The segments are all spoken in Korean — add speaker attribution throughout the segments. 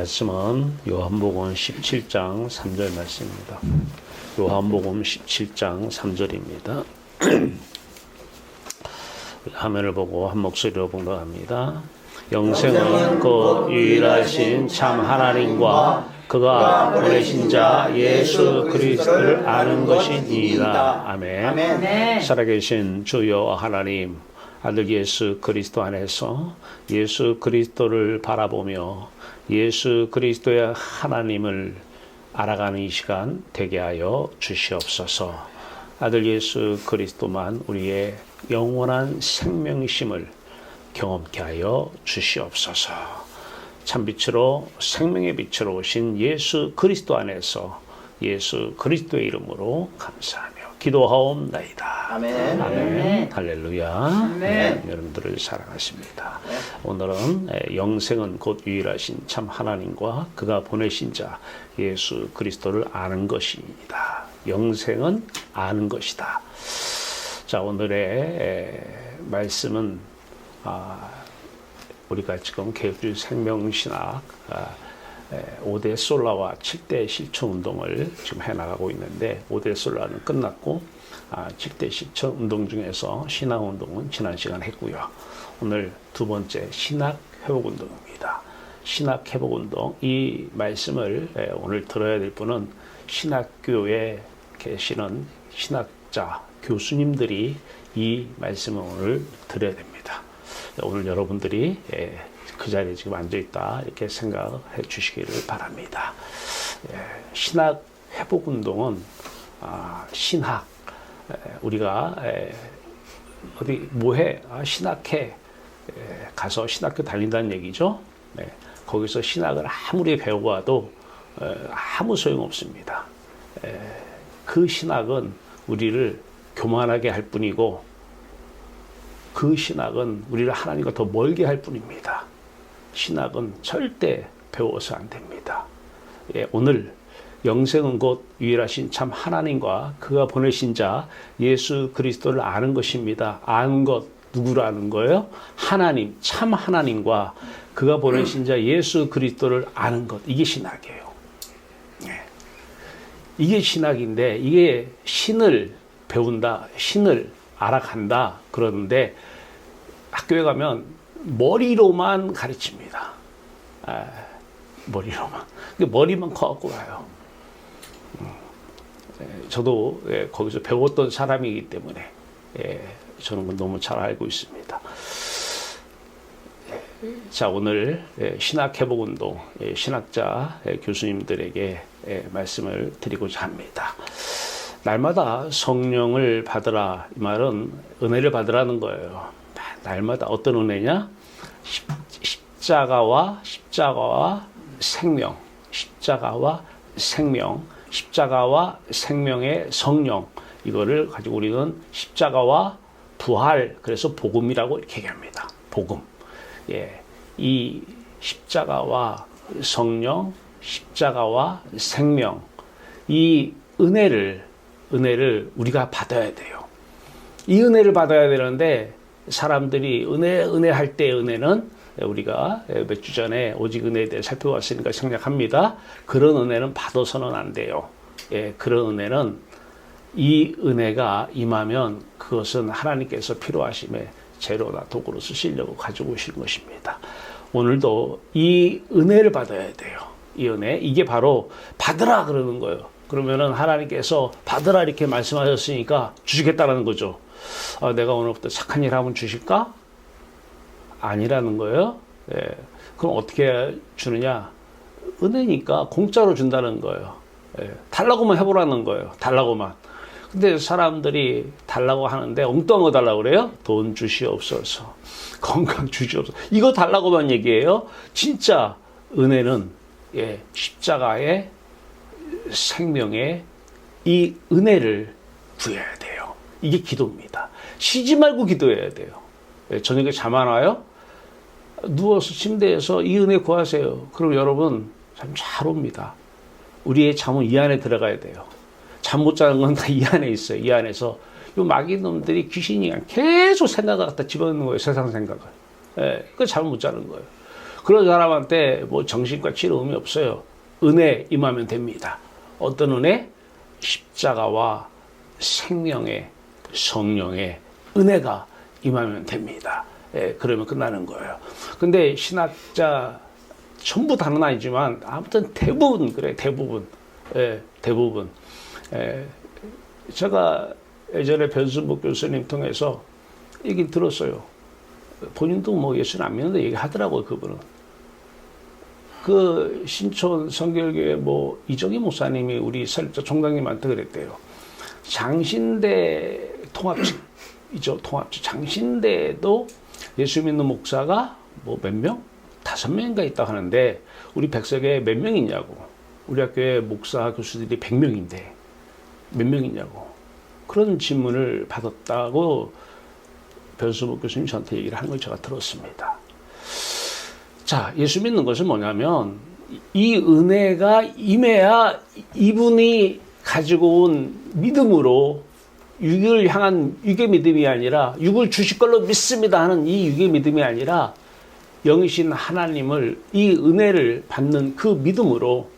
Speaker 1: 말씀은 요한복음 17장 3절 말씀입니다. 요한복음 17장 3절입니다. 화면을 보고 한 목소리로 봉독합니다. 영생은 그 유일하신 참 하나님과 그가 보내신 자 예수 그리스도를 아는 것이니이다. 아멘.
Speaker 2: 아멘.
Speaker 1: 살아계신 주여 하나님, 아들 예수 그리스도 안에서 예수 그리스도를 바라보며 예수 그리스도의 하나님을 알아가는 이 시간 되게 하여 주시옵소서. 아들 예수 그리스도만 우리의 영원한 생명이심을 경험케 하여 주시옵소서. 참빛으로 생명의 빛으로 오신 예수 그리스도 안에서 예수 그리스도의 이름으로 감사하며 기도하옵나이다.
Speaker 2: 아멘.
Speaker 1: 아멘. 할렐루야.
Speaker 2: 아멘.
Speaker 1: 여러분들을 사랑하십니다. 오늘은 영생은 곧 유일하신 참 하나님과 그가 보내신 자 예수 그리스도를 아는 것입니다. 영생은 아는 것이다. 자, 오늘의 말씀은 우리가 지금 개혁주의 생명신학 5대 솔라와 7대 실천 운동을 지금 해나가고 있는데 5대 솔라는 끝났고 7대 실천 운동 중에서 신학 운동은 지난 시간 했고요. 오늘 두 번째 신학 회복 운동입니다. 신학 회복 운동, 이 말씀을 오늘 들어야 될 분은 신학교에 계시는 신학자 교수님들이 이 말씀을 오늘 들어야 됩니다. 오늘 여러분들이 그 자리에 지금 앉아있다 이렇게 생각해 주시기를 바랍니다. 신학 회복운동은 신학, 우리가 어디 뭐해? 신학회 가서 신학교 다닌다는 얘기죠. 거기서 신학을 아무리 배워와도 아무 소용없습니다. 그 신학은 우리를 교만하게 할 뿐이고 그 신학은 우리를 하나님과 더 멀게 할 뿐입니다. 신학은 절대 배워서 안 됩니다. 오늘 영생은 곧 유일하신 참 하나님과 그가 보내신 자 예수 그리스도를 아는 것입니다. 아는 것, 누구를 아는 거예요? 하나님, 참 하나님과 그가 보내신 자 예수 그리스도를 아는 것, 이게 신학이에요. 이게 신학인데, 이게 신을 배운다, 신을 알아간다 그러는데 학교에 가면 머리로만 가르칩니다. 머리로만. 머리만 커갖고 와요. 저도 거기서 배웠던 사람이기 때문에 저는 너무 잘 알고 있습니다. 자, 오늘 신학회복운동 신학자 교수님들에게 말씀을 드리고자 합니다. 날마다 성령을 받으라, 이 말은 은혜를 받으라는 거예요. 날마다 어떤 은혜냐? 십자가와 생명, 십자가와 생명, 십자가와 생명의 성령, 이거를 가지고 우리는 십자가와 부활, 그래서 복음이라고 이렇게 얘기합니다. 복음. 이 십자가와 성령, 십자가와 생명, 이 은혜를 우리가 받아야 돼요. 이 은혜를 받아야 되는데 사람들이 은혜 할 때의 은혜는 우리가 몇 주 전에 오직 은혜에 대해 살펴봤으니까 생략합니다. 그런 은혜는 받아서는 안 돼요. 그런 은혜는 이 은혜가 임하면 그것은 하나님께서 필요하심에 재료나 도구로 쓰시려고 가지고 오신 것입니다. 오늘도 이 은혜를 받아야 돼요. 이 은혜, 이게 바로 받으라 그러는 거예요. 그러면은 하나님께서 받으라 이렇게 말씀하셨으니까 주시겠다라는 거죠. 내가 오늘부터 착한 일 하면 주실까? 아니라는 거예요. 그럼 어떻게 주느냐? 은혜니까 공짜로 준다는 거예요. 달라고만 해보라는 거예요. 달라고만. 근데 사람들이 달라고 하는데 엉뚱한 거 달라고 그래요? 돈 주시옵소서. 건강 주시옵소서. 이거 달라고만 얘기해요. 진짜 은혜는 십자가의 생명의 이 은혜를 구해야 돼요. 이게 기도입니다. 쉬지 말고 기도해야 돼요. 저녁에 잠 안 와요? 누워서 침대에서 이 은혜 구하세요. 그럼 여러분 잠 잘 옵니다. 우리의 잠은 이 안에 들어가야 돼요. 잠 못 자는 건 다 이 안에 있어요. 이 안에서 요 마귀놈들이 귀신이 계속 생각을 갖다 집어넣는 거예요. 세상 생각을. 그 잠을 못 자는 거예요. 그런 사람한테 뭐 정신과 치료 의미 없어요. 은혜 임하면 됩니다. 어떤 은혜? 십자가와 생명의 성령의 은혜가 임하면 됩니다. 예, 그러면 끝나는 거예요. 근데 신학자 전부 다는 아니지만 아무튼 대부분 그래, 대부분. 예, 대부분. 예, 제가 예전에 변순복 교수님 통해서 얘기 들었어요. 본인도 뭐 예수는 안 믿는데 얘기하더라고요, 그분은. 그 신촌 성결교회 뭐 이정희 목사님이 우리 설립자 총장님한테 그랬대요. 장신대 통합직이죠, 통합직. 장신대에도 예수 믿는 목사가 뭐 몇 명? 5명인가 있다 하는데 우리 백석에 몇 명 있냐고. 우리 학교에 목사 교수들이 100명인데 몇 명 있냐고. 그런 질문을 받았다고 변수복 교수님 저한테 얘기를 하는 걸 제가 들었습니다. 자, 예수 믿는 것은 뭐냐면 이 은혜가 임해야 이분이 가지고 온 믿음으로 육을 향한 육의 믿음이 아니라 육을 주실 걸로 믿습니다 하는 이 육의 믿음이 아니라 영이신 하나님을 이 은혜를 받는 그 믿음으로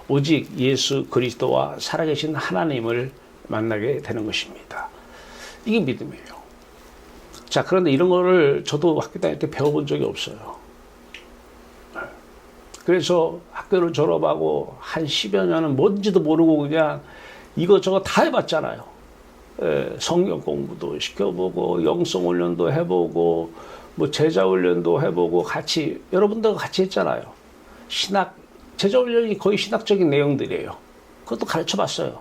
Speaker 1: 오직 예수 그리스도와 살아계신 하나님을 만나게 되는 것입니다. 이게 믿음이에요. 자, 그런데 이런 거를 저도 학교 다닐 때 배워본 적이 없어요. 그래서 학교를 졸업하고 한 10여 년은 뭔지도 모르고 그냥 이것저것 다 해봤잖아요. 성경 공부도 시켜보고 영성 훈련도 해보고 뭐 제자 훈련도 해보고 같이 여러분들과 같이 했잖아요. 제자 훈련이 거의 신학적인 내용들이에요. 그것도 가르쳐봤어요.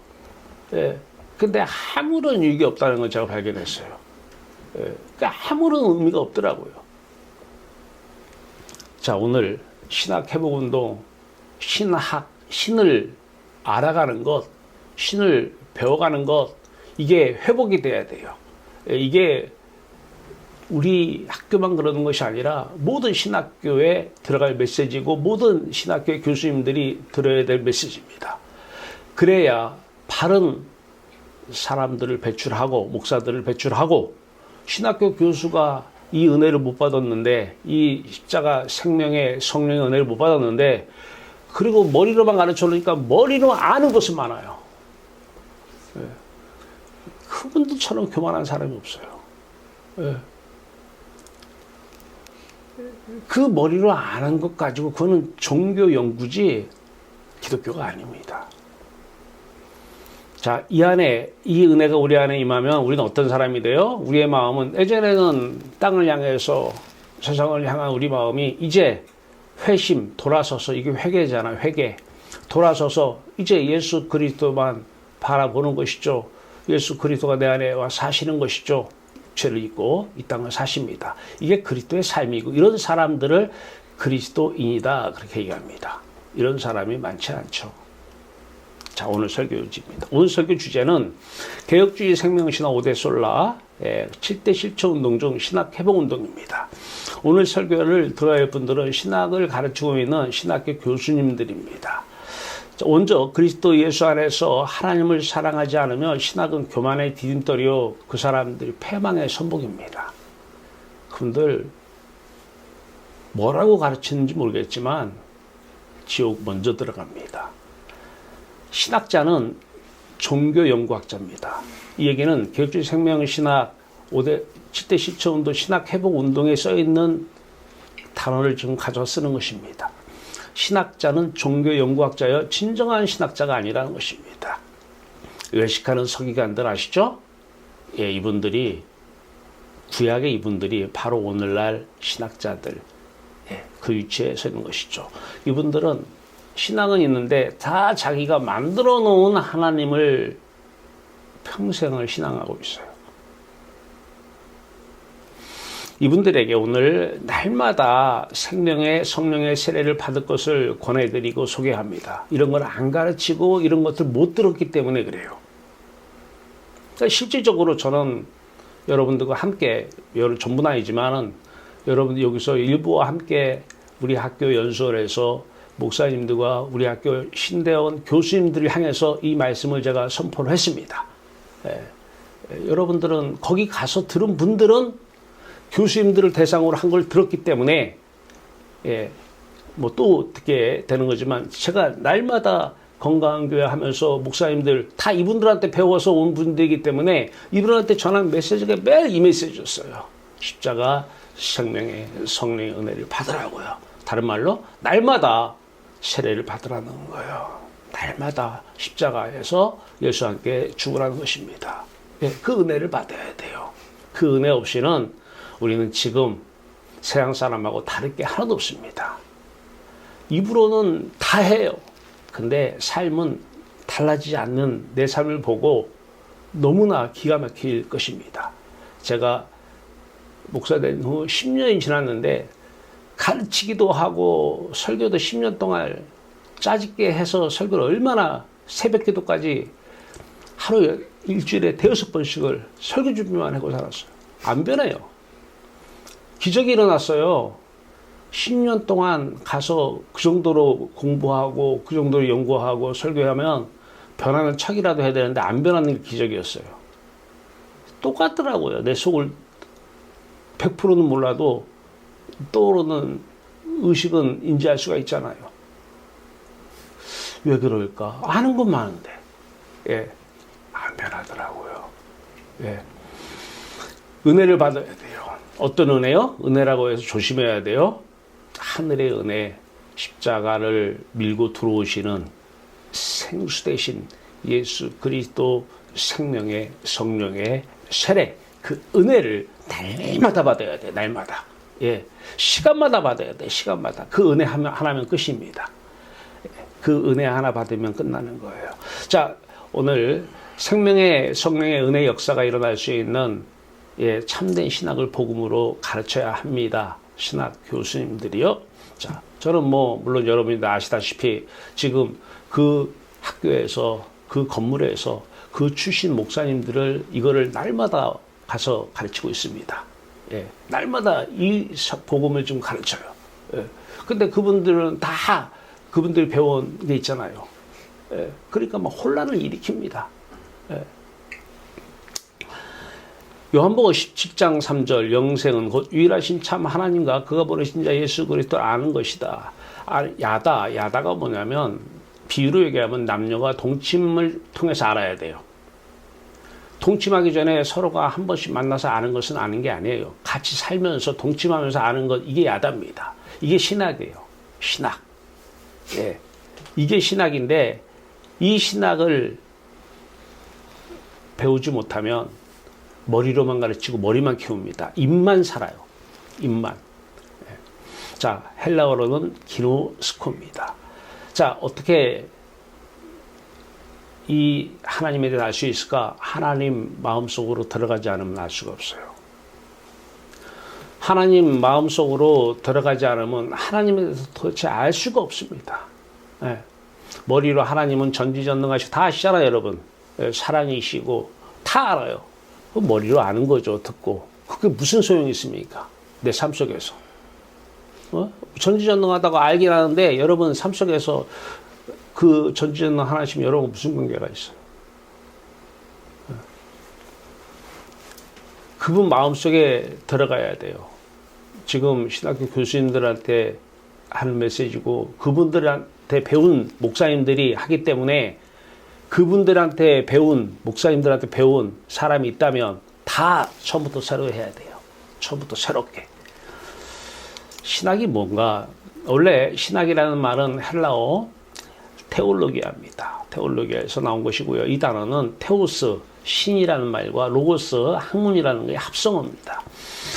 Speaker 1: 근데 아무런 유익이 없다는 걸 제가 발견했어요. 그러니까 아무런 의미가 없더라고요. 자, 오늘 신학 회복 운동, 신을 알아가는 것, 신을 배워가는 것, 이게 회복이 돼야 돼요. 이게 우리 학교만 그러는 것이 아니라 모든 신학교에 들어갈 메시지고 모든 신학교의 교수님들이 들어야 될 메시지입니다. 그래야 바른 사람들을 배출하고 목사들을 배출하고 신학교 교수가 이 은혜를 못 받았는데 이 십자가 생명의 성령의 은혜를 못 받았는데 그리고 머리로만 가르쳐 놓으니까 머리로 아는 것은 많아요. 그분들처럼 교만한 사람이 없어요. 그 머리로 아는 것 가지고 그거는 종교 연구지 기독교가 아닙니다. 자, 이 은혜가 우리 안에 임하면 우리는 어떤 사람이 돼요? 우리의 마음은 예전에는 땅을 향해서 세상을 향한 우리 마음이 이제 회심, 돌아서서, 이게 회개잖아요, 회개. 돌아서서 이제 예수 그리스도만 바라보는 것이죠. 예수 그리스도가 내 안에 와 사시는 것이죠. 죄를 잊고 이 땅을 사십니다. 이게 그리스도의 삶이고 이런 사람들을 그리스도인이다 그렇게 얘기합니다. 이런 사람이 많지 않죠. 자, 오늘 설교 주제입니다. 오늘 설교 주제는 개혁주의 생명신학 5대 솔라 7대 실천 운동 중 신학 회복 운동입니다. 오늘 설교를 들어야 할 분들은 신학을 가르치고 있는 신학교 교수님들입니다. 먼저 그리스도 예수 안에서 하나님을 사랑하지 않으면 신학은 교만의 디딤돌이요 그 사람들이 패망의 선복입니다. 그분들 뭐라고 가르치는지 모르겠지만 지옥 먼저 들어갑니다. 신학자는 종교연구학자입니다. 이 얘기는 개혁주의 생명신학 7대 실천운동 신학회복운동에 써있는 단어를 지금 가져와 쓰는 것입니다. 신학자는 종교연구학자여 진정한 신학자가 아니라는 것입니다. 외식하는 서기관들 아시죠? 예, 이분들이 구약의 이분들이 바로 오늘날 신학자들 그 위치에 서 있는 것이죠. 이분들은 신앙은 있는데 다 자기가 만들어 놓은 하나님을 평생을 신앙하고 있어요. 이분들에게 오늘 날마다 생명의 성령의 세례를 받을 것을 권해드리고 소개합니다. 이런 걸 안 가르치고 이런 것들 못 들었기 때문에 그래요. 그러니까 실질적으로 저는 여러분들과 함께, 전부는 아니지만은 여러분들 여기서 일부와 함께 우리 학교 연수원에서 목사님들과 우리 학교 신대원 교수님들을 향해서 이 말씀을 제가 선포를 했습니다. 여러분들은 거기 가서 들은 분들은 교수님들을 대상으로 한 걸 들었기 때문에 예, 뭐 또 어떻게 되는 거지만 제가 날마다 건강한 교회 하면서 목사님들 다 이분들한테 배워서 온 분들이기 때문에 이분들한테 전한 메시지가 매일 이 메시지였어요. 십자가 생명의 성령의 은혜를 받으라고요. 다른 말로 날마다 세례를 받으라는 거예요. 날마다 십자가에서 예수와 함께 죽으라는 것입니다. 예, 그 은혜를 받아야 돼요. 그 은혜 없이는 우리는 지금 세상 사람하고 다를 게 하나도 없습니다. 입으로는 다 해요. 근데 삶은 달라지지 않는 내 삶을 보고 너무나 기가 막힐 것입니다. 제가 목사 된 후 10년이 지났는데 가르치기도 하고 설교도 10년 동안 짜집게 해서 설교를 얼마나 새벽 기도까지 하루 일주일에 5번씩을 설교 준비만 하고 살았어요. 안 변해요. 기적이 일어났어요. 10년 동안 가서 그 정도로 공부하고 그 정도로 연구하고 설교하면 변하는 척이라도 해야 되는데 안 변하는 게 기적이었어요. 똑같더라고요. 내 속을 100%는 몰라도 떠오르는 의식은 인지할 수가 있잖아요. 왜 그럴까? 아는 건 많은데 예, 안 변하더라고요. 예. 은혜를 받아야 돼요. 어떤 은혜요? 은혜라고 해서 조심해야 돼요. 하늘의 은혜, 십자가를 밀고 들어오시는 생수 대신 예수 그리스도 생명의 성령의 세례, 그 은혜를 날마다 받아야 돼. 날마다. 예, 시간마다 받아야 돼. 시간마다. 그 은혜 하나면 끝입니다. 그 은혜 하나 받으면 끝나는 거예요. 자, 오늘 생명의 성령의 은혜 역사가 일어날 수 있는 예, 참된 신학을 복음으로 가르쳐야 합니다. 신학 교수님들이요. 자, 저는 뭐 물론 여러분들 아시다시피 지금 그 학교에서 그 건물에서 그 출신 목사님들을 이거를 날마다 가서 가르치고 있습니다. 예, 날마다 이 복음을 좀 가르쳐요. 예, 근데 그분들은 다 그분들이 배운 게 있잖아요. 예, 그러니까 막 혼란을 일으킵니다. 예. 요한복음 17장 3절 영생은 곧 유일하신 참 하나님과 그가 보내신 자 예수 그리스도를 아는 것이다. 야다가 뭐냐면 비유로 얘기하면 남녀가 동침을 통해서 알아야 돼요. 동침하기 전에 서로가 한 번씩 만나서 아는 것은 아는 게 아니에요. 같이 살면서 동침하면서 아는 것, 이게 야다입니다. 이게 신학이에요. 신학. 예. 이게 신학인데 이 신학을 배우지 못하면 머리로만 가르치고 머리만 키웁니다. 입만 살아요. 입만. 예. 자, 헬라어로는 기노스코입니다. 자, 어떻게 이 하나님에 대해 알 수 있을까? 하나님 마음속으로 들어가지 않으면 알 수가 없어요. 하나님 마음속으로 들어가지 않으면 하나님에 대해서 도대체 알 수가 없습니다. 예. 머리로 하나님은 전지전능하시고 다 아시잖아요, 여러분. 예, 사랑이시고 다 알아요. 머리로 아는 거죠, 듣고. 그게 무슨 소용이 있습니까? 내 삶 속에서. 전지전능하다고 알긴 하는데 여러분 삶 속에서 그 전지전능 하나님 여러분 무슨 관계가 있어요? 그분 마음속에 들어가야 돼요. 지금 신학교 교수님들한테 하는 메시지고 그분들한테 배운 목사님들이 하기 때문에 그분들한테 배운 목사님들한테 배운 사람이 있다면 다 처음부터 새로 해야 돼요. 처음부터 새롭게. 신학이 뭔가? 원래 신학이라는 말은 헬라어 테올로기아입니다. 테올로기아에서 나온 것이고요. 이 단어는 테오스, 신이라는 말과 로고스, 학문이라는 게 합성어입니다.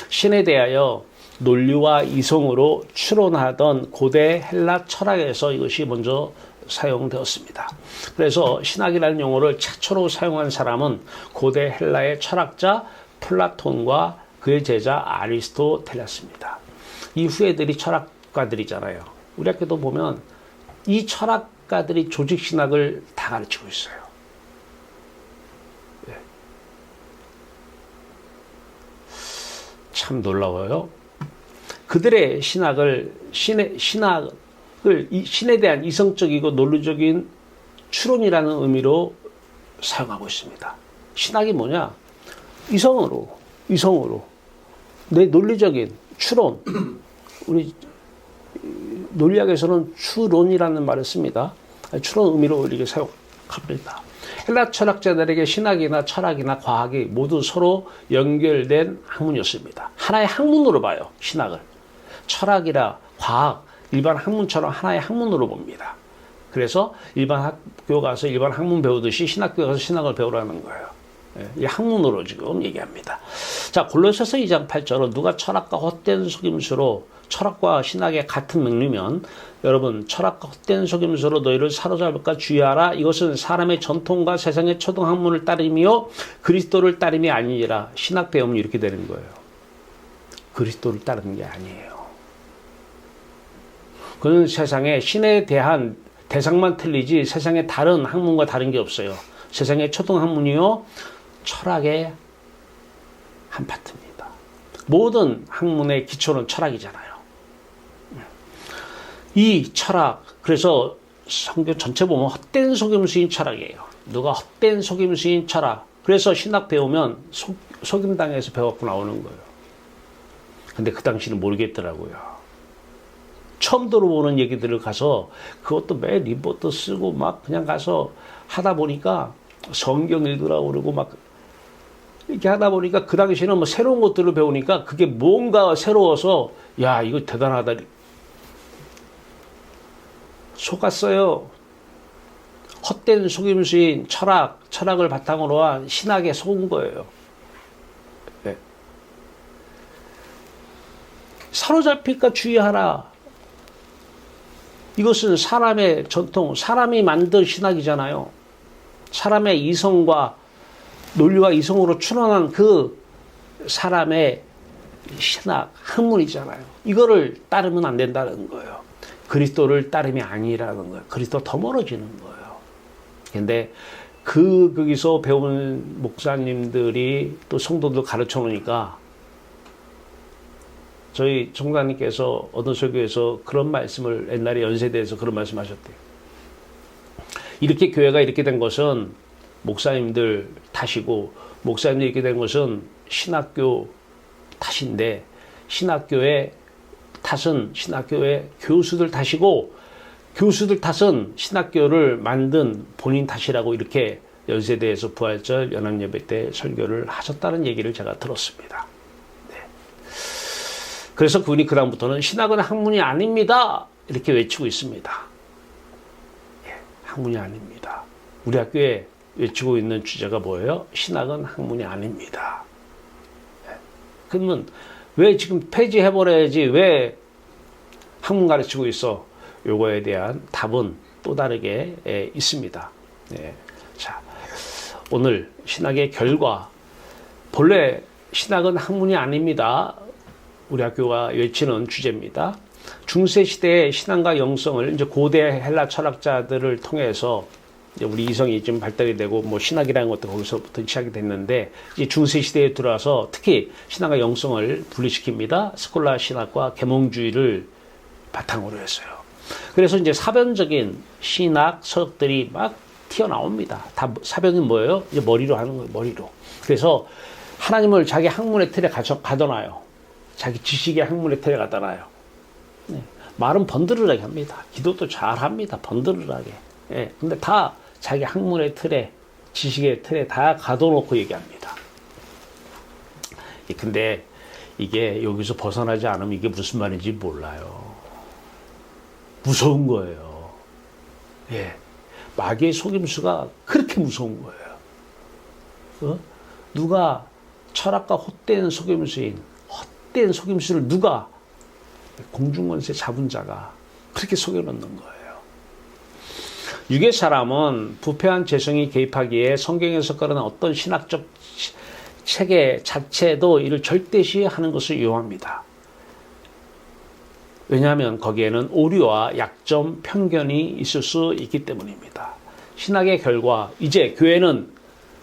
Speaker 1: 신에 대하여 논리와 이성으로 추론하던 고대 헬라 철학에서 이것이 먼저 사용되었습니다. 그래서 신학이라는 용어를 최초로 사용한 사람은 고대 헬라의 철학자 플라톤과 그의 제자 아리스토텔레스입니다. 이 후예들이 철학가들이잖아요. 우리 학교도 보면 이 철학가들이 조직신학을 다 가르치고 있어요. 네. 참 놀라워요. 그들의 신학을 신에 대한 이성적이고 논리적인 추론이라는 의미로 사용하고 있습니다. 신학이 뭐냐? 이성으로 내 논리적인 추론, 우리 논리학에서는 추론이라는 말을 씁니다. 추론 의미로 이렇게 사용합니다. 헬라 철학자들에게 신학이나 철학이나 과학이 모두 서로 연결된 학문이었습니다. 하나의 학문으로 봐요, 신학을. 철학이라 과학, 일반 학문처럼 하나의 학문으로 봅니다. 그래서 일반 학교 가서 일반 학문 배우듯이 신학교 가서 신학을 배우라는 거예요. 이 학문으로 지금 얘기합니다. 자, 골로새서 2장 8절은 누가 철학과 헛된 속임수로 철학과 신학의 같은 맥리면 여러분 철학과 헛된 속임수로 너희를 사로잡을까 주의하라. 이것은 사람의 전통과 세상의 초등학문을 따름이요 그리스도를 따름이 아니니라. 신학 배우면 이렇게 되는 거예요. 그리스도를 따르는 게 아니에요. 그는 세상에 신에 대한 대상만 틀리지 세상의 다른 학문과 다른 게 없어요. 세상의 초등학문이요 철학의 한 파트입니다. 모든 학문의 기초는 철학이잖아요. 이 철학, 그래서 성경 전체 보면 헛된 속임수인 철학이에요. 누가 헛된 속임수인 철학. 그래서 신학 배우면 속임당해서 배워갖고 나오는 거예요. 근데 그 당시는 모르겠더라고요. 처음 들어보는 얘기들을 가서 그것도 매 리포트 쓰고 막 그냥 가서 하다 보니까 성경 읽으라고 그러고 막 이렇게 하다 보니까 그 당시에는 뭐 새로운 것들을 배우니까 그게 뭔가 새로워서 야, 이거 대단하다. 속았어요. 헛된 속임수인 철학을 바탕으로 한 신학에 속은 거예요. 네. 사로잡힐까 주의하라. 이것은 사람의 전통, 사람이 만든 신학이잖아요. 사람의 이성과 논리와 이성으로 추론한 그 사람의 신학, 학문이잖아요. 이거를 따르면 안 된다는 거예요. 그리스도를 따름이 아니라는 거예요. 그리스도 더 멀어지는 거예요. 근데 거기서 배운 목사님들이 또 성도들 가르쳐 놓으니까 저희 총장님께서 어느 설교에서 그런 말씀을 옛날에 연세대에서 그런 말씀 하셨대요. 이렇게 교회가 이렇게 된 것은 목사님들 탓이고 목사님들이 이렇게 된 것은 신학교 탓인데 신학교의 탓은 신학교의 교수들 탓이고 교수들 탓은 신학교를 만든 본인 탓이라고 이렇게 연세대에서 부활절 연합예배 때 설교를 하셨다는 얘기를 제가 들었습니다. 네. 그래서 그분이 그다음부터는 신학은 학문이 아닙니다. 이렇게 외치고 있습니다. 예, 학문이 아닙니다. 우리 학교에 외치고 있는 주제가 뭐예요? 신학은 학문이 아닙니다. 예. 그러면 왜 지금 폐지해버려야지 왜 학문 가르치고 있어? 요거에 대한 답은 또 다르게 있습니다. 네. 자, 오늘 신학의 결과. 본래 신학은 학문이 아닙니다. 우리 학교가 외치는 주제입니다. 중세시대의 신앙과 영성을 이제 고대 헬라 철학자들을 통해서 이제 우리 이성이 좀 발달이 되고 뭐 신학이라는 것도 거기서부터 시작이 됐는데 이제 중세 시대에 들어와서 특히 신학과 영성을 분리시킵니다. 스콜라 신학과 계몽주의를 바탕으로 했어요. 그래서 이제 사변적인 신학 서적들이 막 튀어나옵니다. 다 사변은 뭐예요? 이제 머리로 하는 거예요. 머리로. 그래서 하나님을 자기 학문의 틀에 가둬놔요. 자기 지식의 학문의 틀에 가둬놔요. 네. 말은 번드르르하게 합니다. 기도도 잘합니다. 번드르르하게. 예, 근데 다 자기 학문의 틀에, 지식의 틀에 다 가둬놓고 얘기합니다. 근데 이게 여기서 벗어나지 않으면 이게 무슨 말인지 몰라요. 무서운 거예요. 예. 마귀의 속임수가 그렇게 무서운 거예요. 누가 철학과 헛된 속임수를 누가 공중권세 잡은 자가 그렇게 속여놓는 거예요. 유괴 사람은 부패한 재성이 개입하기에 성경에서 꺼내는 어떤 신학적 체계 자체도 이를 절대시하는 것을 요합니다. 왜냐하면 거기에는 오류와 약점, 편견이 있을 수 있기 때문입니다. 신학의 결과, 이제 교회는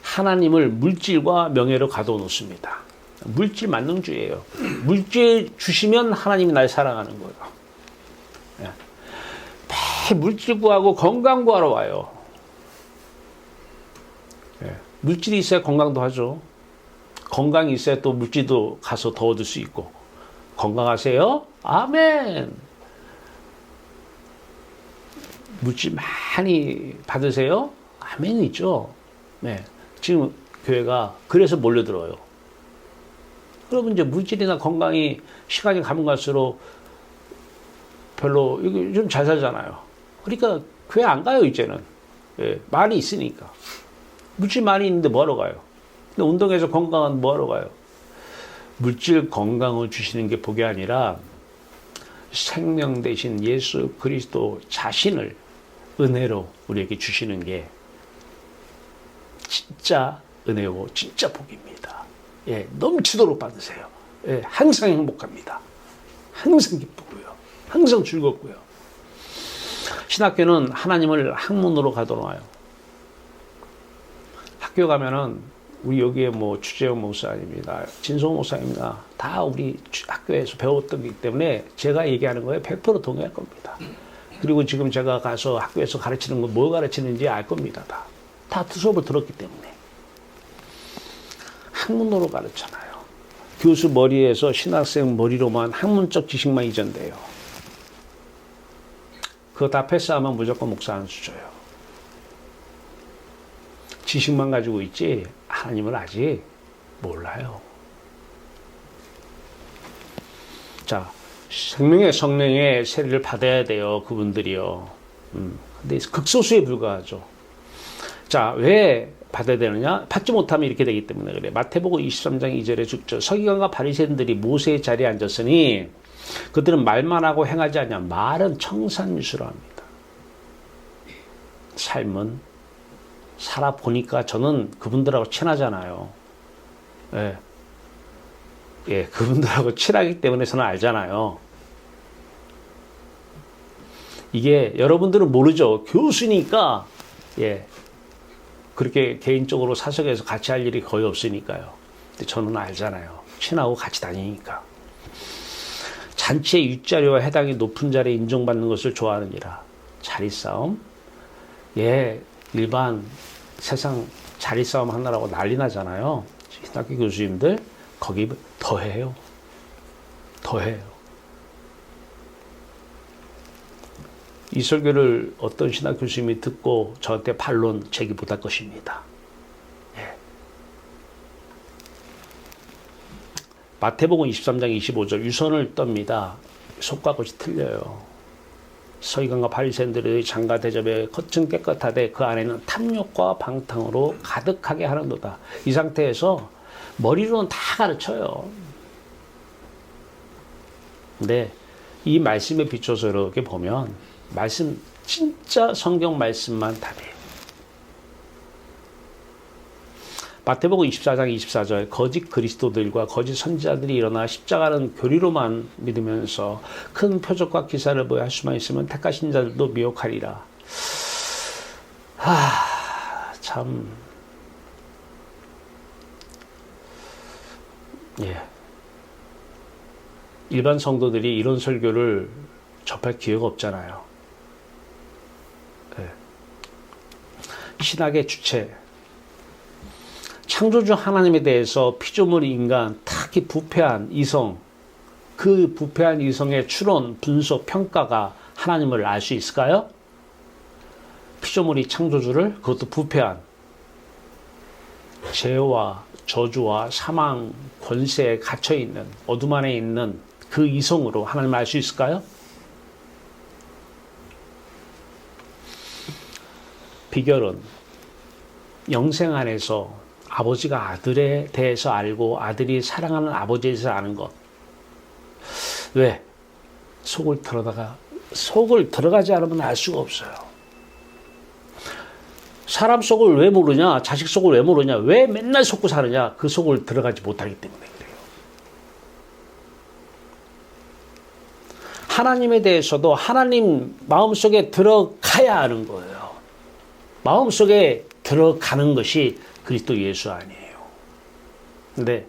Speaker 1: 하나님을 물질과 명예로 가둬놓습니다. 물질 만능주의예요. 물질 주시면 하나님이 날 사랑하는 거예요. 매일 물질 구하고 건강 구하러 와요. 물질이 있어야 건강도 하죠. 건강이 있어야 또 물질도 가서 더 얻을 수 있고. 건강하세요? 아멘. 물질 많이 받으세요? 아멘이죠. 네. 지금 교회가 그래서 몰려들어요. 여러분 이제 물질이나 건강이 시간이 가면 갈수록 별로 좀 잘 살잖아요. 그러니까 교회 안 가요 이제는. 예, 많이 있으니까. 물질 많이 있는데 뭐하러 가요? 근데 운동해서 건강한 뭐하러 가요? 물질 건강을 주시는 게 복이 아니라 생명 대신 예수 그리스도 자신을 은혜로 우리에게 주시는 게 진짜 은혜고 진짜 복입니다. 예, 넘치도록 받으세요. 예, 항상 행복합니다. 항상 기쁘고요. 항상 즐겁고요. 신학교는 하나님을 학문으로 가둬놔요. 학교 가면은 우리 여기에 뭐 주재영 목사님이나 진성 목사님이나 다 우리 학교에서 배웠던 거기 때문에 제가 얘기하는 거에 100% 동의할 겁니다. 그리고 지금 제가 가서 학교에서 가르치는 건 뭘 가르치는지 알 겁니다. 다 수업을 들었기 때문에. 학문으로 가르치잖아요. 교수 머리에서 신학생 머리로만 학문적 지식만 이전돼요. 그거 다 패스하면 무조건 목사 안 주줘요. 지식만 가지고 있지 하나님을 아직 몰라요. 자, 생명의 성령의 세례를 받아야 돼요. 그분들이요. 근데 극소수에 불과하죠. 자, 왜 받아야 되느냐? 받지 못하면 이렇게 되기 때문에 그래. 마태복음 23장 2절에 죽죠. 서기관과 바리새인들이 모세의 자리에 앉았으니 그들은 말만 하고 행하지 않냐. 말은 청산유수로 합니다. 삶은 살아보니까 저는 그분들하고 친하잖아요. 예. 예, 그분들하고 친하기 때문에 저는 알잖아요. 이게 여러분들은 모르죠. 교수니까, 예. 그렇게 개인적으로 사석에서 같이 할 일이 거의 없으니까요. 근데 저는 알잖아요. 친하고 같이 다니니까. 잔치의 윗자리와 해당이 높은 자리에 인정받는 것을 좋아하느니라. 자리싸움? 예, 일반 세상 자리싸움 하느라고 난리 나잖아요. 신학교 교수님들 거기 더해요. 이 설교를 어떤 신학 교수님이 듣고 저한테 반론 제기 못할 것입니다. 예. 마태복음 23장 25절 유선을 떱니다. 속과 겉이 틀려요. 서기관과 바리새인들의 장가 대접에 겉은 깨끗하되 그 안에는 탐욕과 방탕으로 가득하게 하는도다. 이 상태에서 머리로는 다 가르쳐요. 근데 이 말씀에 비춰서 이렇게 보면 말씀 진짜 성경 말씀만 답이에요. 마태복음 24장 24절 거짓 그리스도들과 거짓 선지자들이 일어나 십자가는 교리로만 믿으면서 큰 표적과 기사를 보여 할 수만 있으면 택하신 자들도 미혹하리라. 참 예. 일반 성도들이 이런 설교를 접할 기회가 없잖아요. 예. 신학의 주체 창조주 하나님에 대해서 피조물 인간, 특히 부패한 이성, 그 부패한 이성의 추론, 분석, 평가가 하나님을 알 수 있을까요? 피조물이 창조주를, 그것도 부패한 죄와 저주와 사망, 권세에 갇혀있는, 어둠 안에 있는 그 이성으로 하나님을 알 수 있을까요? 비결은 영생 안에서 아버지가 아들에 대해서 알고 아들이 사랑하는 아버지에 대해서 아는 것. 왜? 속을 들어가지 않으면 알 수가 없어요. 사람 속을 왜 모르냐? 자식 속을 왜 모르냐? 왜 맨날 속고 사느냐? 그 속을 들어가지 못하기 때문에 그래요. 하나님에 대해서도 하나님 마음속에 들어가야 아는 거예요. 마음속에 들어가는 것이 그리스도 예수 아니에요. 근데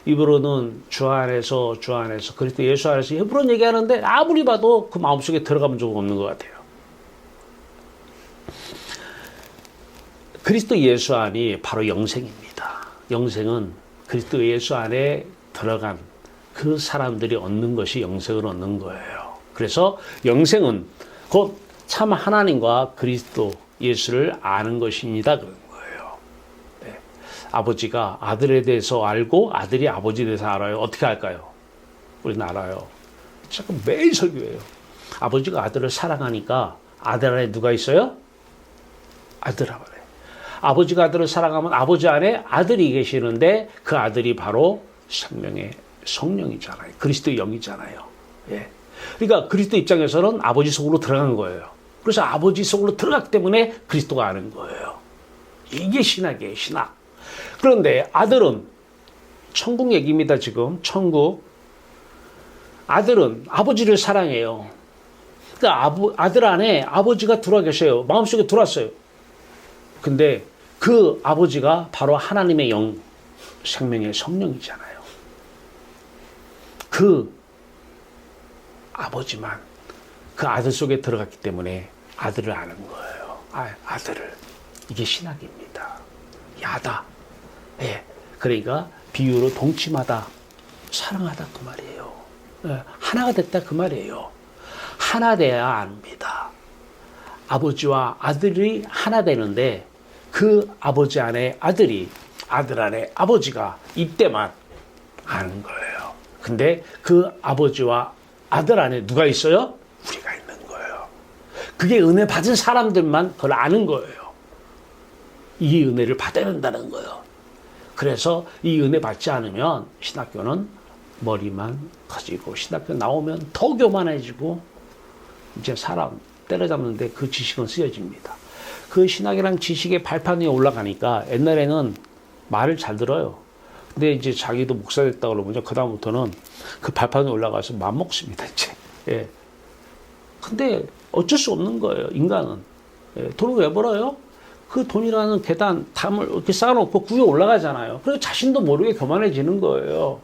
Speaker 1: 입으로는 주 안에서 그리스도 예수 안에서 hebron 얘기하는데 아무리 봐도 그 마음속에 들어가본 적 없는 것 같아요. 그리스도 예수 안이 바로 영생입니다. 영생은 그리스도 예수 안에 들어간 그 사람들이 얻는 것이 영생을 얻는 거예요. 그래서 영생은 곧 참 하나님과 그리스도 예수를 아는 것입니다. 그런 거예요. 네. 아버지가 아들에 대해서 알고 아들이 아버지에 대해서 알아요. 어떻게 알까요? 우리는 알아요. 잠깐 매일 설교해요. 아버지가 아들을 사랑하니까 아들 안에 누가 있어요? 아들 안에. 아버지가 아들을 사랑하면 아버지 안에 아들이 계시는데 그 아들이 바로 생명의 성령이잖아요. 그리스도의 영이잖아요. 예. 그러니까 그리스도 입장에서는 아버지 속으로 들어간 거예요. 그래서 아버지 속으로 들어갔기 때문에 그리스도가 아는 거예요. 이게 신학이에요, 신학. 그런데 아들은 천국 얘기입니다, 지금. 천국. 아들은 아버지를 사랑해요. 그러니까 아들 안에 아버지가 들어와 계셔요. 마음속에 들어왔어요. 근데 그 아버지가 바로 하나님의 영, 생명의 성령이잖아요. 그 아버지만 그 아들 속에 들어갔기 때문에 아들을 아는 거예요. 아들을. 이게 신학입니다. 야다. 예. 그러니까 비유로 동침하다, 사랑하다 그 말이에요. 예. 하나가 됐다 그 말이에요. 하나 돼야 압니다. 아버지와 아들이 하나 되는데 그 아버지 안에 아들이, 아들 안에 아버지가 이때만 아는 거예요. 근데 그 아버지와 아들 안에 누가 있어요? 우리가 있는 거예요. 그게 은혜 받은 사람들만 그걸 아는 거예요. 이 은혜를 받아야 된다는 거예요. 그래서 이 은혜 받지 않으면 신학교는 머리만 커지고 신학교 나오면 더 교만해지고 이제 사람 때려잡는데 그 지식은 쓰여집니다. 그 신학이랑 지식의 발판 위에 올라가니까 옛날에는 말을 잘 들어요. 근데 이제 자기도 목사 됐다 그러면 그다음부터는 그 발판 위에 올라가서 맘 먹습니다, 이제. 예. 근데 어쩔 수 없는 거예요, 인간은. 예. 돈을 왜 벌어요? 그 돈이라는 계단, 담을 이렇게 쌓아놓고 구에 올라가잖아요. 그래서 자신도 모르게 교만해지는 거예요.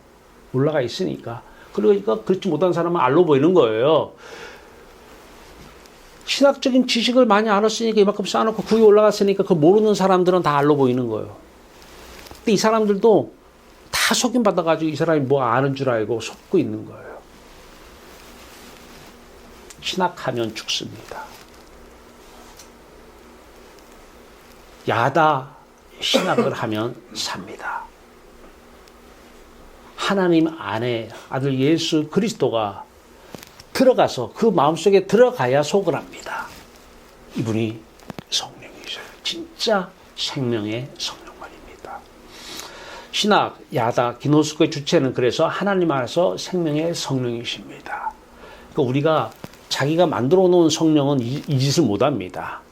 Speaker 1: 올라가 있으니까. 그러니까 그렇지 못한 사람은 알로 보이는 거예요. 신학적인 지식을 많이 알았으니까 이만큼 쌓아놓고 구에 올라갔으니까 그 모르는 사람들은 다 알로 보이는 거예요. 근데 이 사람들도 다 속임 받아가지고 이 사람이 뭐 아는 줄 알고 속고 있는 거예요. 신학하면 죽습니다. 야다 신학을 하면 삽니다. 하나님 안에 아들 예수 그리스도가 들어가서 그 마음속에 들어가야 속을 합니다. 이분이 성령이셔요. 진짜 생명의 성령만입니다. 신학, 야다, 기노스코의 주체는 그래서 하나님 안에서 생명의 성령이십니다. 그러니까 우리가 자기가 만들어 놓은 성령은 이 짓을 못합니다.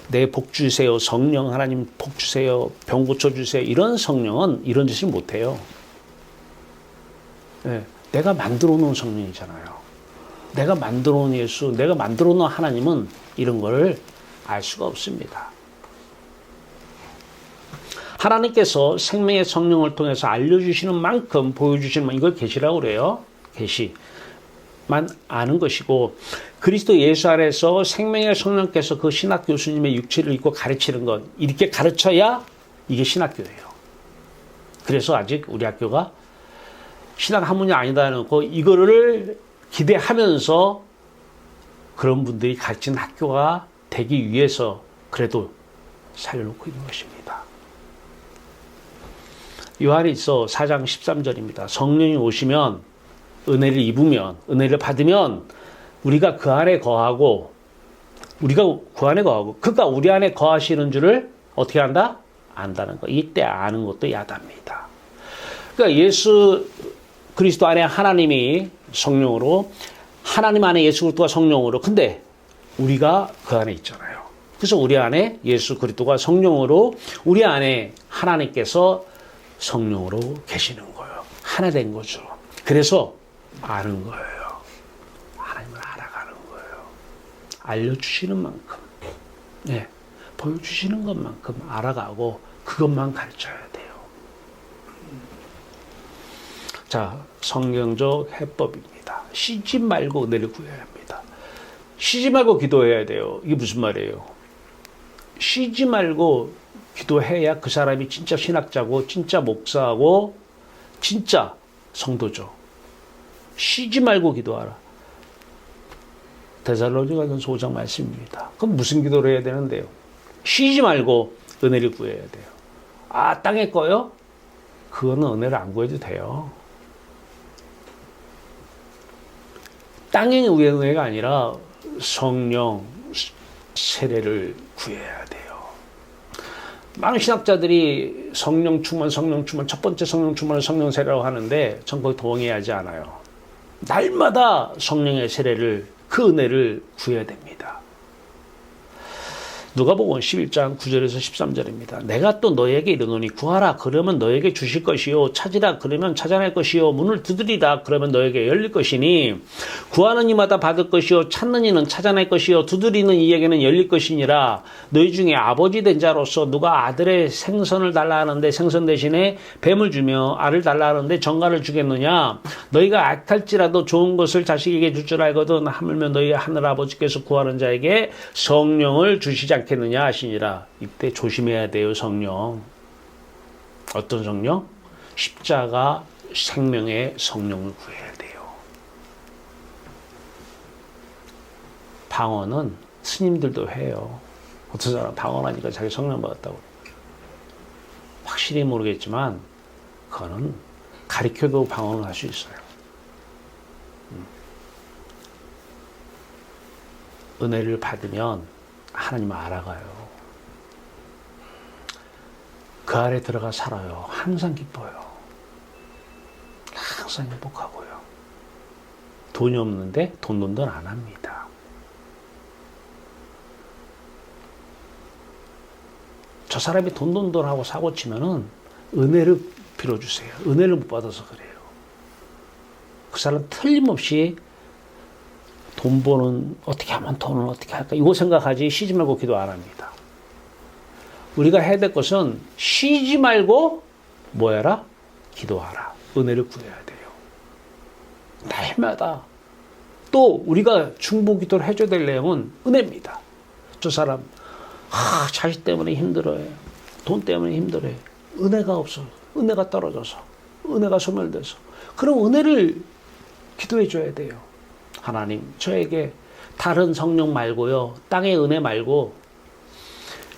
Speaker 1: 내 복 주세요, 성령 하나님 복 주세요, 병 고쳐주세요, 이런 성령은 이런 짓을 못해요. 네, 내가 만들어 놓은 성령이잖아요. 내가 만들어 놓은 예수, 내가 만들어 놓은 하나님은 이런 걸 알 수가 없습니다. 하나님께서 생명의 성령을 통해서 알려주시는 만큼, 보여주시는 만큼, 이걸 계시라고 그래요. 계시만 아는 것이고, 그리스도 예수 안에서 생명의 성령께서 그 신학 교수님의 육체를 입고 가르치는 것, 이렇게 가르쳐야 이게 신학교예요. 그래서 아직 우리 학교가 신학 학문이 아니다 해놓고 이거를 기대하면서 그런 분들이 가르치는 학교가 되기 위해서 그래도 살려놓고 있는 것입니다. 요한일서 4장 13절입니다. 성령이 오시면, 은혜를 입으면, 은혜를 받으면 우리가 그 안에 거하고, 그러니까 우리 안에 거하시는 줄을 어떻게 한다? 안다는 거. 이때 아는 것도 야답니다. 그러니까 예수 그리스도 안에 하나님이 성령으로, 하나님 안에 예수 그리스도가 성령으로, 근데 우리가 그 안에 있잖아요. 그래서 우리 안에 예수 그리스도가 성령으로, 우리 안에 하나님께서 성령으로 계시는 거예요. 하나 된 거죠. 그래서 아는 거예요. 하나님을 알아가는 거예요. 알려주시는 만큼, 네, 보여주시는 것만큼 알아가고 그것만 가르쳐야 돼요. 자, 성경적 해법입니다. 쉬지 말고 은혜를 구해야 합니다. 쉬지 말고 기도해야 돼요. 이게 무슨 말이에요? 쉬지 말고 기도해야 그 사람이 진짜 신학자고 진짜 목사고 진짜 성도죠. 쉬지 말고 기도하라. 데살로니가전서 5장 말씀입니다. 그럼 무슨 기도를 해야 되는데요? 쉬지 말고 은혜를 구해야 돼요. 아, 땅에 거요? 그거는 은혜를 안 구해도 돼요. 땅의 은혜가 아니라 성령 세례를 구해야 돼요. 많은 신학자들이 성령 충만, 첫 번째 성령 충만을 성령 세례라고 하는데 전 거기 동의하지 않아요. 날마다 성령의 세례를, 그 은혜를 구해야 됩니다. 누가복음 11장 9절에서 13절입니다. 내가 또 너에게 이르노니 구하라 그러면 너에게 주실 것이요 찾으라 그러면 찾아낼 것이요 문을 두드리라 그러면 너에게 열릴 것이니 구하는 이마다 받을 것이요 찾는 이는 찾아낼 것이요 두드리는 이에게는 열릴 것이니라. 너희 중에 아버지 된 자로서 누가 아들의 생선을 달라 하는데 생선 대신에 뱀을 주며 알을 달라 하는데 정갈을 주겠느냐. 너희가 악할지라도 좋은 것을 자식에게 줄 줄 알거든 하물며 너희 하늘 아버지께서 구하는 자에게 성령을 주시지 않겠느냐 하시니라. 이때 조심해야 돼요. 성령. 어떤 성령? 십자가 생명의 성령을 구해야 돼요. 방언은 스님들도 해요. 어떤 사람 방언하니까 자기 성령 받았다고. 확실히 모르겠지만 그거는 가르쳐도 방언을 할 수 있어요. 은혜를 받으면 하나님을 알아가요. 그 아래 들어가 살아요. 항상 기뻐요. 항상 행복하고요. 돈이 없는데 돈돈돈 안 합니다. 저 사람이 돈돈돈하고 사고 치면은 은혜를 빌어주세요. 은혜를 못 받아서 그래요. 그 사람 틀림없이 돈 버는, 어떻게 하면 돈을 어떻게 할까? 이거 생각하지 쉬지 말고 기도 안 합니다. 우리가 해야 될 것은 쉬지 말고 뭐 해라? 기도하라. 은혜를 구해야 돼요. 날마다. 또 우리가 중보 기도를 해줘야 될 내용은 은혜입니다. 저 사람 자식 때문에 힘들어해. 돈 때문에 힘들어해. 은혜가 없어. 은혜가 떨어져서. 은혜가 소멸돼서. 그럼 은혜를 기도해 줘야 돼요. 하나님, 저에게 다른 성령 말고요. 땅의 은혜 말고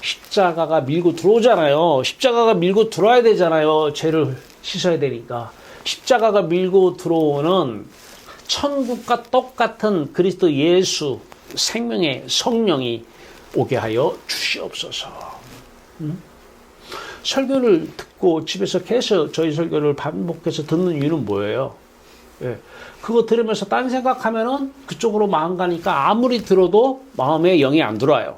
Speaker 1: 십자가가 밀고 들어오잖아요. 십자가가 밀고 들어와야 되잖아요. 죄를 씻어야 되니까. 십자가가 밀고 들어오는 천국과 똑같은 그리스도 예수 생명의 성령이 오게 하여 주시옵소서. 설교를 듣고 집에서 계속 저희 설교를 반복해서 듣는 이유는 뭐예요? 예. 그거 들으면서 딴 생각하면은 그쪽으로 마음 가니까 아무리 들어도 마음에 영이 안 들어와요.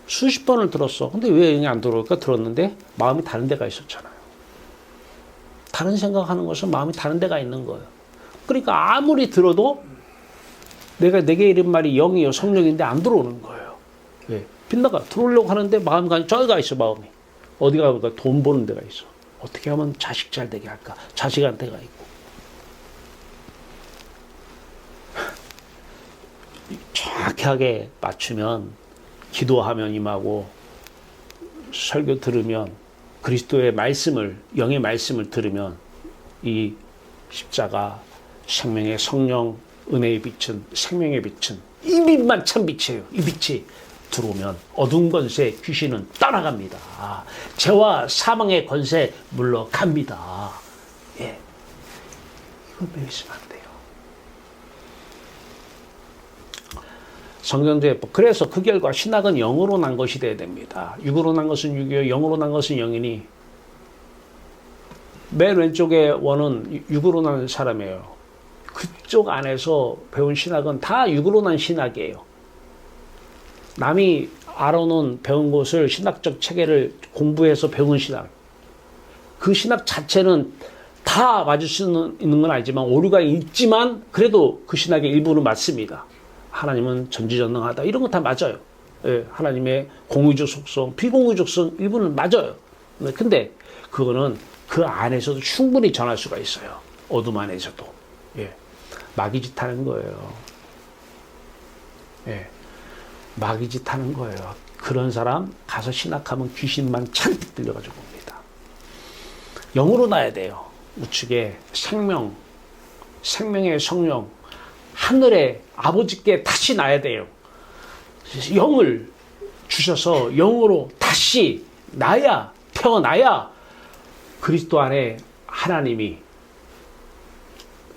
Speaker 1: 수십 번을 들었어. 근데 왜 영이 안 들어올까? 들었는데 마음이 다른 데가 있었잖아요. 다른 생각하는 것은 마음이 다른 데가 있는 거예요. 그러니까 아무리 들어도 내게 이런 말이 영이요 성령인데 안 들어오는 거예요. 예. 빗나가 들어오려고 하는데 마음이 저기 가 있어. 마음이 어디가 볼까? 돈 버는 데가 있어. 어떻게 하면 자식 잘 되게 할까? 자식한테가 있고. 정확하게 맞추면 기도하면 임하고 설교 들으면 그리스도의 말씀을 영의 말씀을 들으면 이 십자가 생명의 성령 은혜의 빛은 생명의 빛은 이 빛만 참 빛이에요. 이 빛이 들어오면 어두운 권세 귀신은 떠나갑니다. 죄와 사망의 권세 물러갑니다. 예, 이걸 배우시면 안 돼요. 성경제법. 그래서 그 결과 신학은 영으로 난 것이 돼야 됩니다. 육으로 난 것은 육이요, 영으로 난 것은 영이니. 맨 왼쪽에 원은 육으로 난 사람이에요. 그쪽 안에서 배운 신학은 다 육으로 난 신학이에요. 남이 알아놓은 배운 것을 신학적 체계를 공부해서 배운 신학. 그 신학 자체는 다 맞을 수 있는 건 아니지만 오류가 있지만 그래도 그 신학의 일부는 맞습니다. 하나님은 전지전능하다. 이런 거 다 맞아요. 예, 하나님의 공의적 속성, 비공의적 속성 일부는 맞아요. 근데 그거는 그 안에서도 충분히 전할 수가 있어요. 어둠 안에서도. 예, 마귀짓 하는 거예요. 예, 마귀짓 하는 거예요. 그런 사람 가서 신학하면 귀신만 잔뜩 들려가지고 옵니다. 영으로 나야 돼요. 우측에 생명의 성령 하늘의 아버지께 다시 나야 돼요. 영을 주셔서 영으로 다시 태어나야 그리스도 안에 하나님이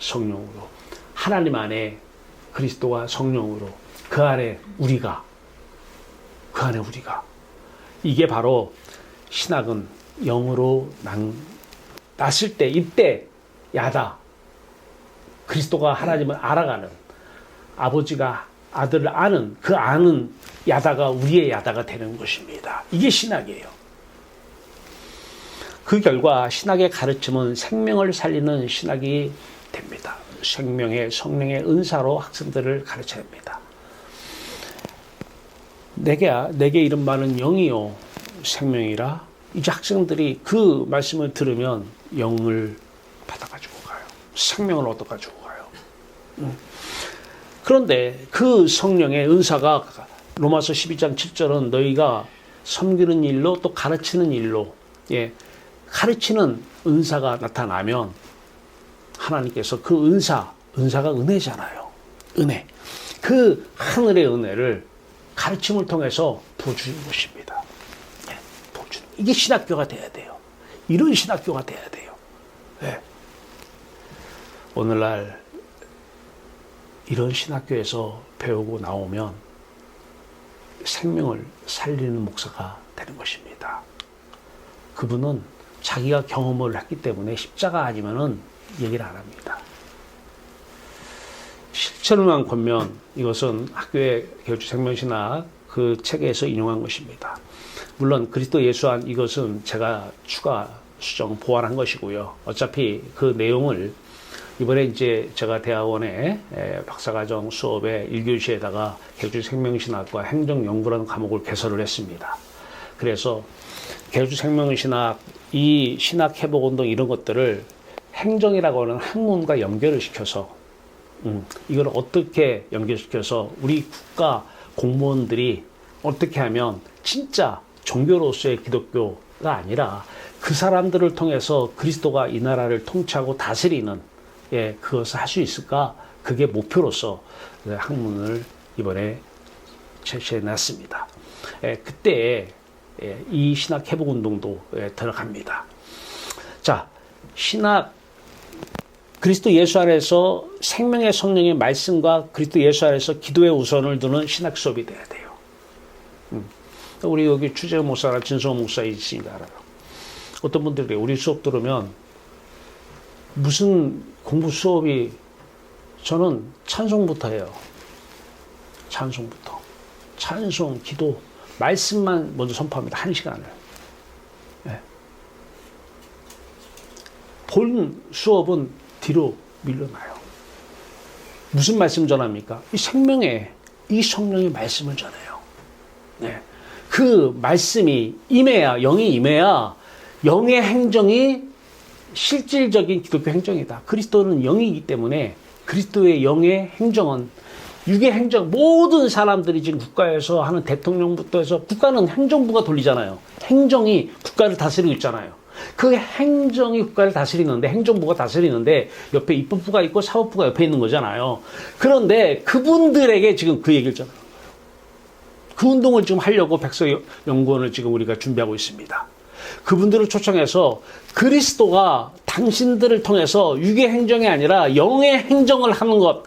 Speaker 1: 성령으로, 하나님 안에 그리스도와 성령으로, 그 안에 우리가, 이게 바로 신학은 영으로 났을 때, 이때 야다, 그리스도가 하나님을 알아가는, 아버지가 아들을 아는, 그 아는 야다가 우리의 야다가 되는 것입니다. 이게 신학이에요. 그 결과 신학의 가르침은 생명을 살리는 신학이 됩니다. 생명의 성령의 은사로 학생들을 가르쳐야 합니다. 내게 이른 바는 영이요 생명이라. 이제 학생들이 그 말씀을 들으면 영을 받아가지고 가요. 생명을 얻어가지고 가요. 그런데 그 성령의 은사가 로마서 12장 7절은 너희가 섬기는 일로 또 가르치는 일로, 가르치는 은사가 나타나면 하나님께서 그 은사가 은혜잖아요. 은혜. 그 하늘의 은혜를 가르침을 통해서 부어주는 것입니다. 부어주는. 이게 신학교가 돼야 돼요. 이런 신학교가 돼야 돼요. 오늘날 이런 신학교에서 배우고 나오면 생명을 살리는 목사가 되는 것입니다. 그분은 자기가 경험을 했기 때문에 십자가 아니면은 얘기를 안 합니다. 실천만 권면, 이것은 학교의 개혁주 생명신학 그 책에서 인용한 것입니다. 물론 그리스도 예수 안 이것은 제가 추가 수정 보완한 것이고요. 어차피 그 내용을 이번에 이제 제가 대학원에 박사과정 수업에 1교시에다가 개혁주 생명신학과 행정연구라는 과목을 개설을 했습니다. 그래서 개혁주 생명신학, 이 신학 회복운동 이런 것들을 행정이라고 하는 학문과 연결을 시켜서 이걸 어떻게 연결시켜서 우리 국가 공무원들이 어떻게 하면 진짜 종교로서의 기독교가 아니라 그 사람들을 통해서 그리스도가 이 나라를 통치하고 다스리는 그것을 할 수 있을까? 그게 목표로서 학문을 이번에 제시해 놨습니다. 그때 이 신학 회복 운동도 들어갑니다. 자, 신학 그리스도 예수 안에서 생명의 성령의 말씀과 그리스도 예수 안에서 기도의 우선을 두는 신학 수업이 돼야 돼요. 우리 여기 추재호 목사나 진성호 목사 있으니까 알아요. 어떤 분들이 우리 수업 들으면 무슨 공부 수업이, 저는 찬송부터 해요. 찬송부터. 찬송, 기도, 말씀만 먼저 선포합니다. 1시간을. 본 수업은 뒤로 밀려나요. 무슨 말씀 전합니까? 이 생명의, 이 성령의 말씀을 전해요. 그 말씀이 임해야, 영이 임해야 영의 행정이 실질적인 기독교 행정이다. 그리스도는 영이기 때문에 그리스도의 영의 행정은, 육의 행정, 모든 사람들이 지금 국가에서 하는 대통령부터 해서, 국가는 행정부가 돌리잖아요. 행정이 국가를 다스리고 있잖아요. 그 행정이 국가를 다스리는데, 행정부가 다스리는데 옆에 입법부가 있고 사법부가 옆에 있는 거잖아요. 그런데 그분들에게 지금 그 얘기를 전하는 거예요. 그 운동을 지금 하려고 백서연구원을 지금 우리가 준비하고 있습니다. 그분들을 초청해서 그리스도가 당신들을 통해서 육의 행정이 아니라 영의 행정을 하는 것,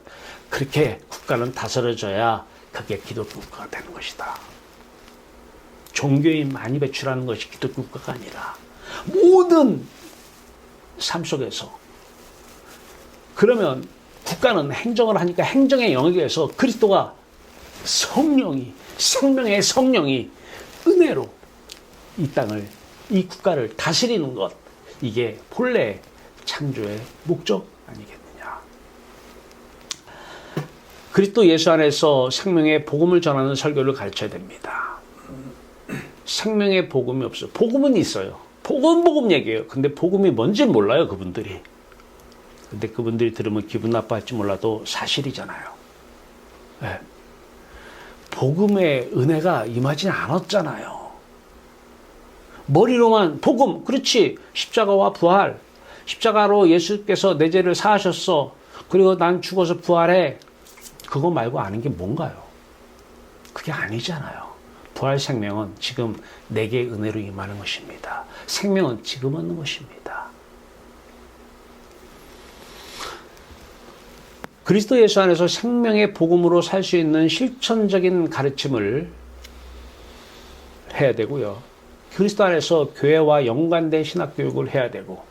Speaker 1: 그렇게 국가는 다스려져야 그게 기독교 국가가 되는 것이다. 종교인 많이 배출하는 것이 기독교 국가가 아니라 모든 삶 속에서. 그러면 국가는 행정을 하니까 행정의 영역에서 그리스도가 성령이, 생명의 성령이 은혜로 이 땅을, 이 국가를 다스리는 것, 이게 본래 창조의 목적 아니겠느냐. 그리스도 예수 안에서 생명의 복음을 전하는 설교를 가르쳐야 됩니다. 생명의 복음이 없어요. 복음은 있어요. 복음 얘기해요. 근데 복음이 뭔지 몰라요, 그분들이. 근데 그분들이 들으면 기분 나빠할지 몰라도 사실이잖아요. 복음의 은혜가 임하지 않았잖아요. 머리로만 복음, 그렇지, 십자가와 부활, 십자가로 예수께서 내 죄를 사하셨어, 그리고 난 죽어서 부활해, 그거 말고 아는 게 뭔가요? 그게 아니잖아요. 부활 생명은 지금 내게 은혜로 임하는 것입니다. 생명은 지금 얻는 것입니다. 그리스도 예수 안에서 생명의 복음으로 살 수 있는 실천적인 가르침을 해야 되고요. 그리스도 안에서 교회와 연관된 신학교육을 해야 되고,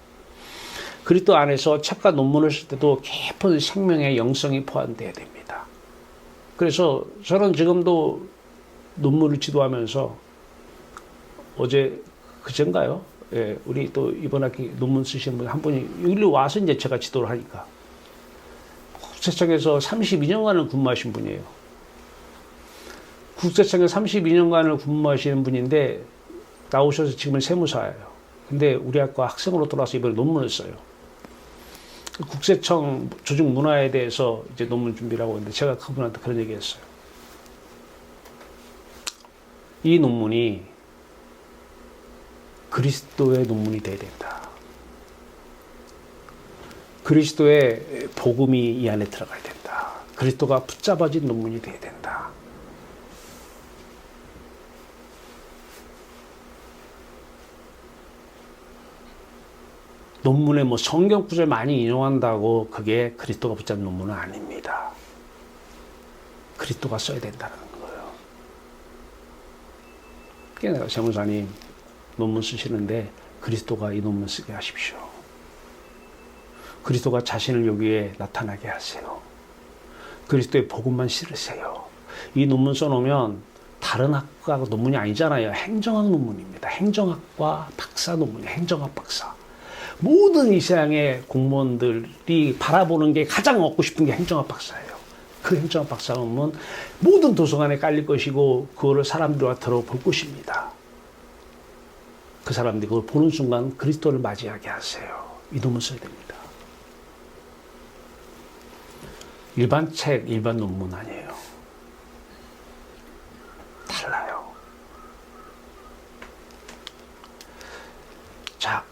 Speaker 1: 그리스도 안에서 책과 논문을 쓸 때도 깊은 생명의 영성이 포함되어야 됩니다. 그래서 저는 지금도 논문을 지도하면서 그젠가요? 예, 우리 또 이번 학기 논문 쓰신 분 한 분이 여기로 와서 이제 제가 지도를 하니까 국세청에서 32년간을 근무하신 분이에요. 국세청에 32년간을 근무하시는 분인데 나오셔서 지금은 세무사예요. 근데 우리 학과 학생으로 돌아와서 이번에 논문을 써요. 국세청 조직 문화에 대해서 이제 논문 준비를 하고 있는데 제가 그분한테 그런 얘기 했어요. 이 논문이 그리스도의 논문이 돼야 된다. 그리스도의 복음이 이 안에 들어가야 된다. 그리스도가 붙잡아진 논문이 돼야 된다. 논문에 뭐 성경 구절 많이 인용한다고 그게 그리스도가 붙잡은 논문은 아닙니다. 그리스도가 써야 된다는 거예요. 그게 내가 세무사님 논문 쓰시는데 그리스도가 이 논문 쓰게 하십시오. 그리스도가 자신을 여기에 나타나게 하세요. 그리스도의 복음만 실으세요. 이 논문 써놓으면 다른 학과 논문이 아니잖아요. 행정학 논문입니다. 행정학과 박사 논문이에요. 행정학 박사. 모든 이 세상의 공무원들이 바라보는 게 가장 얻고 싶은 게 행정학 박사예요. 그 행정학 박사 논문 모든 도서관에 깔릴 것이고 그거를 사람들과 들어볼 것입니다. 그 사람들이 그걸 보는 순간 그리스도를 맞이하게 하세요. 이 논문 써야 됩니다. 일반 책, 일반 논문 아니에요. 달라요. 자,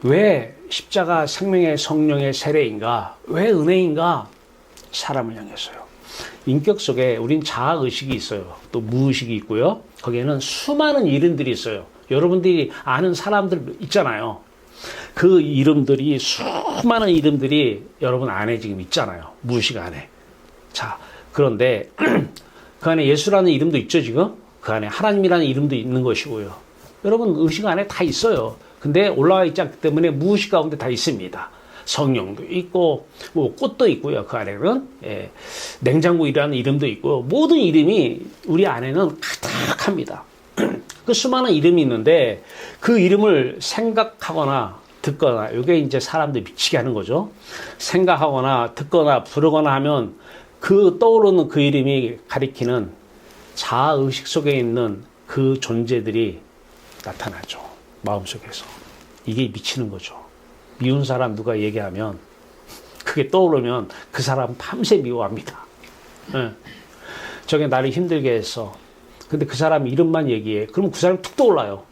Speaker 1: 왜 십자가 생명의 성령의 세례인가? 왜 은혜인가? 사람을 향해서요. 인격 속에 우린 자아의식이 있어요. 또 무의식이 있고요. 거기에는 수많은 이름들이 있어요. 여러분들이 아는 사람들 있잖아요. 그 이름들이, 수많은 이름들이 여러분 안에 지금 있잖아요. 무의식 안에. 자, 그런데 그 안에 예수라는 이름도 있죠, 지금? 그 안에 하나님이라는 이름도 있는 것이고요. 여러분 의식 안에 다 있어요. 근데 올라와 있지 않기 때문에 무의식 가운데 다 있습니다. 성령도 있고, 뭐 꽃도 있고요. 그 안에는 냉장고이라는 이름도 있고, 모든 이름이 우리 안에는 가득합니다. 그 수많은 이름이 있는데 그 이름을 생각하거나 듣거나, 이게 이제 사람들 미치게 하는 거죠. 생각하거나 듣거나 부르거나 하면 그 떠오르는 그 이름이 가리키는 자아의식 속에 있는 그 존재들이 나타나죠. 마음속에서. 이게 미치는 거죠. 미운 사람 누가 얘기하면 그게 떠오르면 그 사람 밤새 미워합니다. 네. 저게 나를 힘들게 했어. 근데 그 사람 이름만 얘기해. 그럼 그 사람이 툭 떠올라요.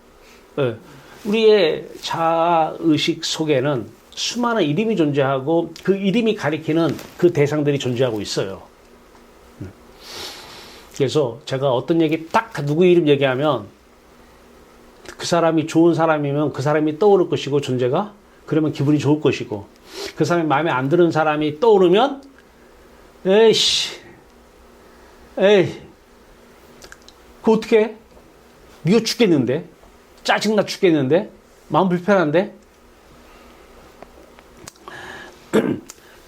Speaker 1: 네. 우리의 자아의식 속에는 수많은 이름이 존재하고 그 이름이 가리키는 그 대상들이 존재하고 있어요. 그래서 제가 어떤 얘기 딱 누구 이름 얘기하면 그 사람이 좋은 사람이면 그 사람이 떠오를 것이고, 존재가 그러면 기분이 좋을 것이고, 그 사람이 마음에 안 드는 사람이 떠오르면 에이 그거 어떻게 해? 미워 죽겠는데, 짜증나 죽겠는데, 마음 불편한데.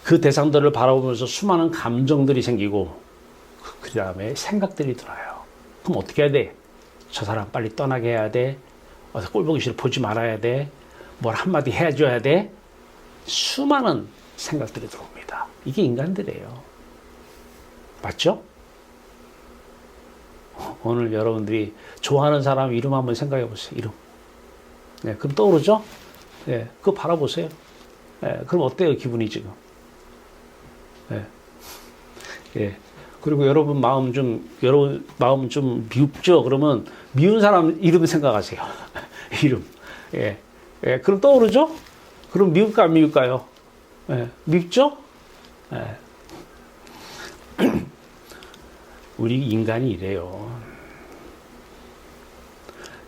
Speaker 1: 그 대상들을 바라보면서 수많은 감정들이 생기고 그 다음에 생각들이 들어요. 그럼 어떻게 해야 돼? 저 사람 빨리 떠나게 해야 돼? 꼴보기 싫어 보지 말아야 돼? 뭘 한마디 해줘야 돼? 수많은 생각들이 들어옵니다. 이게 인간들이에요. 맞죠? 오늘 여러분들이 좋아하는 사람 이름 한번 생각해 보세요. 이름. 네, 그럼 떠오르죠? 네, 그거 바라보세요. 네, 그럼 어때요, 기분이 지금? 네. 예. 그리고 여러분 마음 좀 미웁죠? 그러면 미운 사람 이름 생각하세요. 이름. 예. 예. 그럼 떠오르죠? 그럼 미울까 안 미울까요? 예. 밉죠? 예. 우리 인간이 이래요.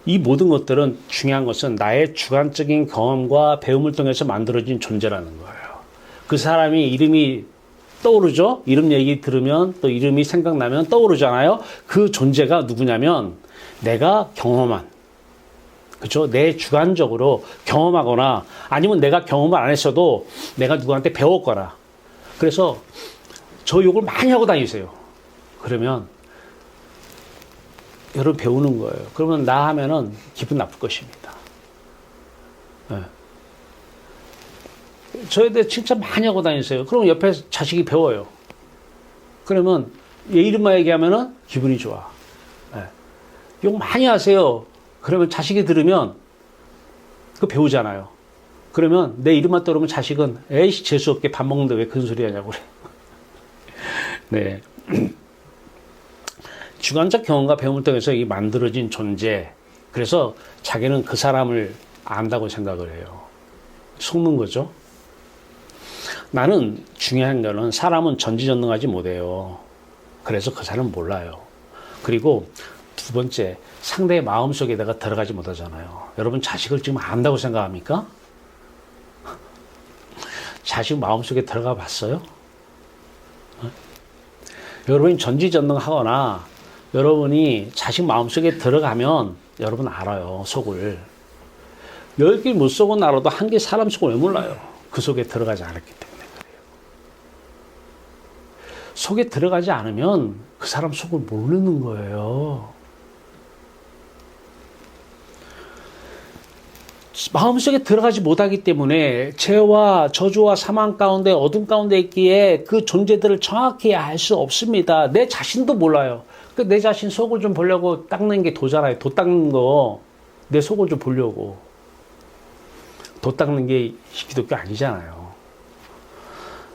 Speaker 1: 이 모든 것들은 중요한 것은 나의 주관적인 경험과 배움을 통해서 만들어진 존재라는 거예요. 그 사람이 이름이 떠오르죠? 이름 얘기 들으면 또 이름이 생각나면 떠오르잖아요. 그 존재가 누구냐면 내가 경험한, 그렇죠? 내 주관적으로 경험하거나 아니면 내가 경험을 안 했어도 내가 누구한테 배웠거나. 그래서 저 욕을 많이 하고 다니세요. 그러면 여러분 배우는 거예요. 그러면 나 하면은 기분 나쁠 것입니다. 네. 저에 대해 진짜 많이 하고 다니세요. 그러면 옆에 자식이 배워요. 그러면 얘 이름만 얘기하면은 기분이 좋아. 네. 욕 많이 하세요. 그러면 자식이 들으면 그거 배우잖아요. 그러면 내 이름만 떠오르면 자식은 에이씨 재수없게 밥 먹는데 왜 큰 소리 하냐고 그래. 네. 주관적 경험과 배움을 통해서 이 만들어진 존재. 그래서 자기는 그 사람을 안다고 생각을 해요. 속는 거죠. 나는 중요한 거는 사람은 전지전능하지 못해요. 그래서 그 사람은 몰라요. 그리고 두 번째, 상대의 마음속에 내가 들어가지 못하잖아요. 여러분 자식을 지금 안다고 생각합니까? 자식 마음속에 들어가 봤어요? 여러분이 전지전능하거나 여러분이 자식 마음속에 들어가면 여러분 알아요. 속을. 10개 못 속은 알아도 한 개 사람 속을 왜 몰라요? 그 속에 들어가지 않았기 때문에 그래요. 속에 들어가지 않으면 그 사람 속을 모르는 거예요. 마음속에 들어가지 못하기 때문에 죄와 저주와 사망 가운데 어둠 가운데 있기에 그 존재들을 정확히 알 수 없습니다. 내 자신도 몰라요. 내 자신 속을 좀 보려고 닦는 게 도잖아요. 도 닦는 거. 내 속을 좀 보려고. 도 닦는 게 기독교 아니잖아요.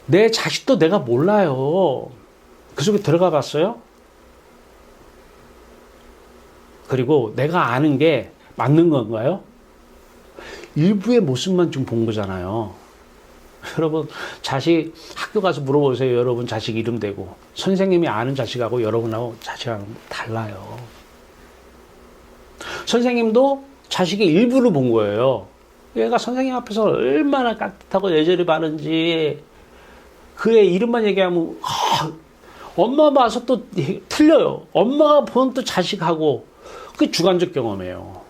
Speaker 1: 내 자식도 내가 몰라요. 그 속에 들어가 봤어요? 그리고 내가 아는 게 맞는 건가요? 일부의 모습만 좀 본 거잖아요. 여러분 자식 학교 가서 물어보세요. 여러분 자식 이름 대고 선생님이 아는 자식하고 여러분하고 자식하고 달라요. 선생님도 자식의 일부를 본 거예요. 얘가 선생님 앞에서 얼마나 깍듯하고 예절이 바른지 그의 이름만 얘기하면 엄마 봐서 또 틀려요. 엄마가 본 또 자식하고 그게 주관적 경험이에요.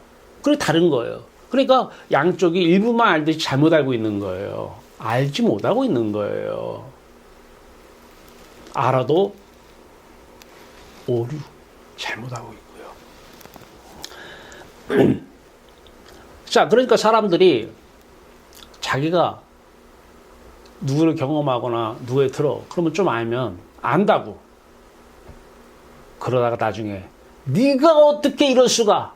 Speaker 1: 그게 다른 거예요. 그러니까 양쪽이 일부만 알듯이 잘못 알고 있는 거예요. 알지 못하고 있는 거예요. 알아도 오류, 잘못하고 있고요. 자, 그러니까 사람들이 자기가 누구를 경험하거나 누구에 들어, 그러면 좀 알면 안다고. 그러다가 나중에 네가 어떻게 이럴 수가?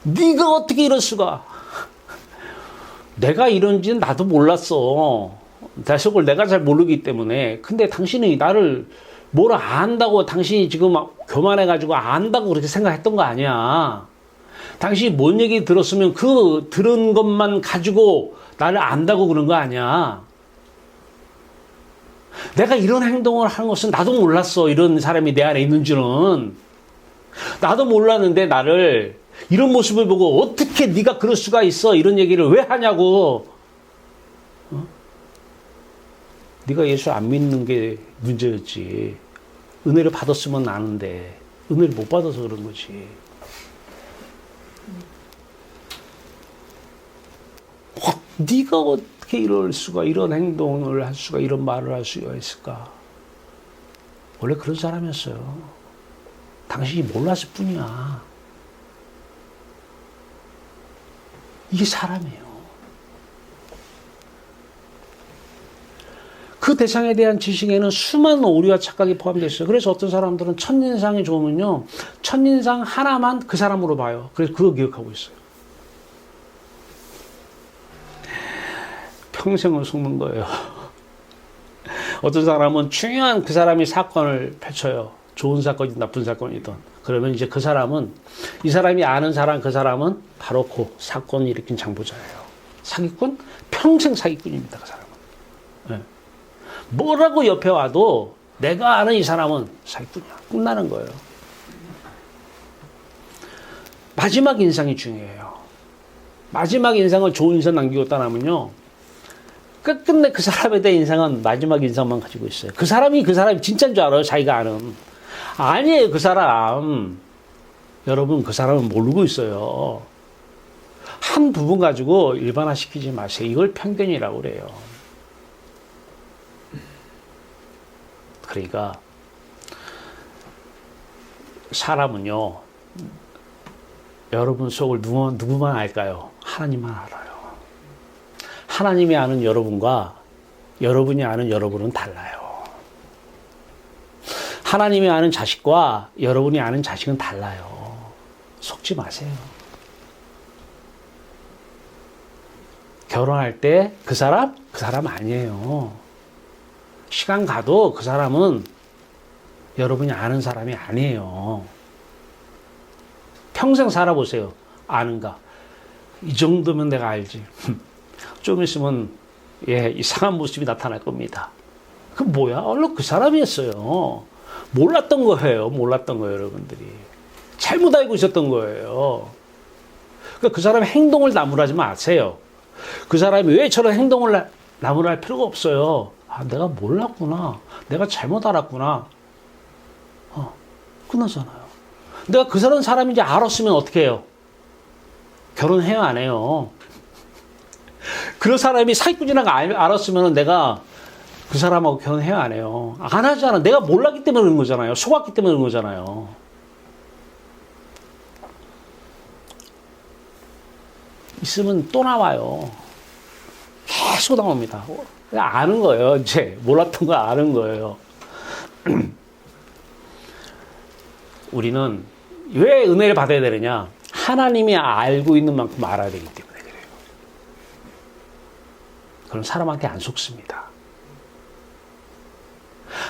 Speaker 1: 네가 어떻게 이럴 수가? 내가 이런지는 나도 몰랐어. 내 속을 내가 잘 모르기 때문에. 근데 당신이 나를 뭘 안다고 당신이 지금 교만해가지고 안다고 그렇게 생각했던 거 아니야. 당신이 뭔 얘기 들었으면 그 들은 것만 가지고 나를 안다고 그런 거 아니야. 내가 이런 행동을 하는 것은 나도 몰랐어. 이런 사람이 내 안에 있는 줄은. 나도 몰랐는데 나를 이런 모습을 보고 어떻게 네가 그럴 수가 있어? 이런 얘기를 왜 하냐고. 네가 예수 안 믿는 게 문제였지. 은혜를 받았으면 아는데 은혜를 못 받아서 그런 거지. 네가 어떻게 이럴 수가, 이런 행동을 할 수가, 이런 말을 할 수가 있을까? 원래 그런 사람이었어요. 당신이 몰랐을 뿐이야. 이게 사람이에요. 그 대상에 대한 지식에는 수많은 오류와 착각이 포함되어 있어요. 그래서 어떤 사람들은 첫인상이 좋으면요, 첫인상 하나만 그 사람으로 봐요. 그래서 그거 기억하고 있어요. 평생을 속는 거예요. 어떤 사람은 중요한 그 사람이 사건을 펼쳐요. 좋은 사건이든 나쁜 사건이든. 그러면 이제 그 사람은, 이 사람이 아는 사람, 그 사람은 바로 그 사건을 일으킨 장부자예요. 사기꾼? 평생 사기꾼입니다, 그 사람은. 네. 뭐라고 옆에 와도 내가 아는 이 사람은 사기꾼이야. 끝나는 거예요. 마지막 인상이 중요해요. 마지막 인상을 좋은 인상 남기고 떠나면요. 끝끝내 그 사람에 대한 인상은 마지막 인상만 가지고 있어요. 그 사람이 진짜인 줄 알아요. 자기가 아는. 아니에요. 그 사람. 여러분 그 사람은 모르고 있어요. 한 부분 가지고 일반화시키지 마세요. 이걸 편견이라고 그래요. 그러니까 사람은요. 여러분 속을 누구만 알까요? 하나님만 알아요. 하나님이 아는 여러분과 여러분이 아는 여러분은 달라요. 하나님이 아는 자식과 여러분이 아는 자식은 달라요. 속지 마세요. 결혼할 때 그 사람 아니에요. 시간 가도 그 사람은 여러분이 아는 사람이 아니에요. 평생 살아보세요. 아는가? 이 정도면 내가 알지. 좀 있으면 이상한 모습이 나타날 겁니다. 그 뭐야? 얼른 그 사람이었어요. 몰랐던 거예요. 여러분들이. 잘못 알고 있었던 거예요. 그러니까 그 사람의 행동을 나무라지 마세요. 그 사람이 왜 저런 행동을 나무랄 필요가 없어요. 아, 내가 몰랐구나. 내가 잘못 알았구나. 끝나잖아요. 내가 그 사람인지 알았으면 어떻게 해요? 결혼해요, 안 해요? 그런 사람이 사기꾼이라는 거 알았으면 내가 그 사람하고 결혼해요, 안 해요? 안 하잖아. 내가 몰랐기 때문에 그런 거잖아요. 속았기 때문에 그런 거잖아요. 있으면 또 나와요. 계속 나옵니다. 아는 거예요. 이제 몰랐던 거 아는 거예요. 우리는 왜 은혜를 받아야 되느냐? 하나님이 알고 있는 만큼 알아야 되기 때문에 그래요. 그럼 사람한테 안 속습니다.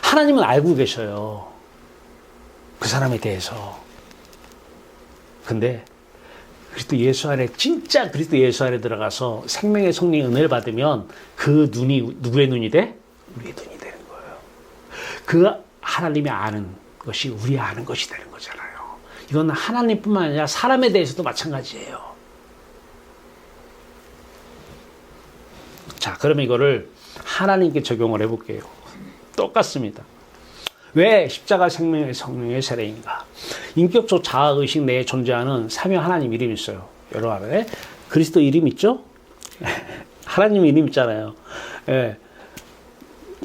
Speaker 1: 하나님은 알고 계셔요. 그 사람에 대해서. 근데 그리스도 예수 안에, 진짜 그리스도 예수 안에 들어가서 생명의 성령의 은혜를 받으면 그 눈이 누구의 눈이 돼? 우리의 눈이 되는 거예요. 그 하나님이 아는 것이 우리 아는 것이 되는 거잖아요. 이건 하나님뿐만 아니라 사람에 대해서도 마찬가지예요. 자, 그러면 이거를 하나님께 적용을 해볼게요. 똑같습니다. 왜 십자가 생명의 성령의 세례인가? 인격적 자아의식 내에 존재하는 삼위 하나님 이름이 있어요. 여러분 안에 그리스도 이름 있죠? 하나님 이름 있잖아요. 예.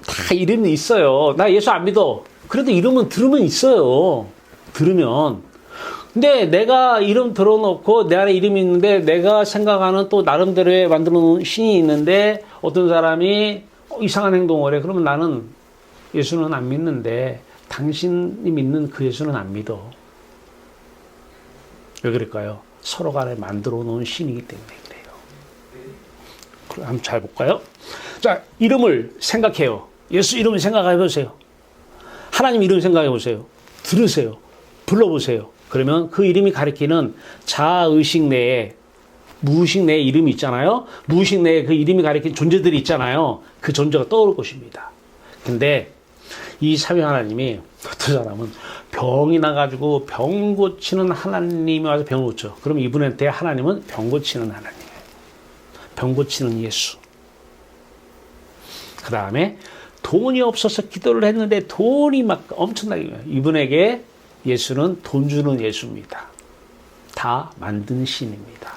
Speaker 1: 다 이름이 있어요. 나 예수 안 믿어. 그래도 이름은 들으면 있어요. 들으면. 근데 내가 이름 들어놓고 내 안에 이름이 있는데 내가 생각하는 또 나름대로의 만들어 놓은 신이 있는데 어떤 사람이 이상한 행동을 해. 그러면 나는 예수는 안 믿는데 당신이 믿는 그 예수는 안 믿어. 왜 그럴까요? 서로 간에 만들어 놓은 신이기 때문에 그래요. 그럼 한번 잘 볼까요? 자, 이름을 생각해요. 예수 이름을 생각해 보세요. 하나님 이름 생각해 보세요. 들으세요. 불러보세요. 그러면 그 이름이 가리키는 자아의식 내에 무의식 내에 이름이 있잖아요. 무의식 내에 그 이름이 가리키는 존재들이 있잖아요. 그 존재가 떠오를 것입니다. 근데 이 삼위 하나님이 어떤 사람은 병이 나가지고 병 고치는 하나님이 와서 병을 고쳐. 그럼 이분한테 하나님은 병 고치는 하나님이에요. 병 고치는 예수. 그 다음에 돈이 없어서 기도를 했는데 돈이 막 엄청나게 이분에게 예수는 돈 주는 예수입니다. 다 만든 신입니다.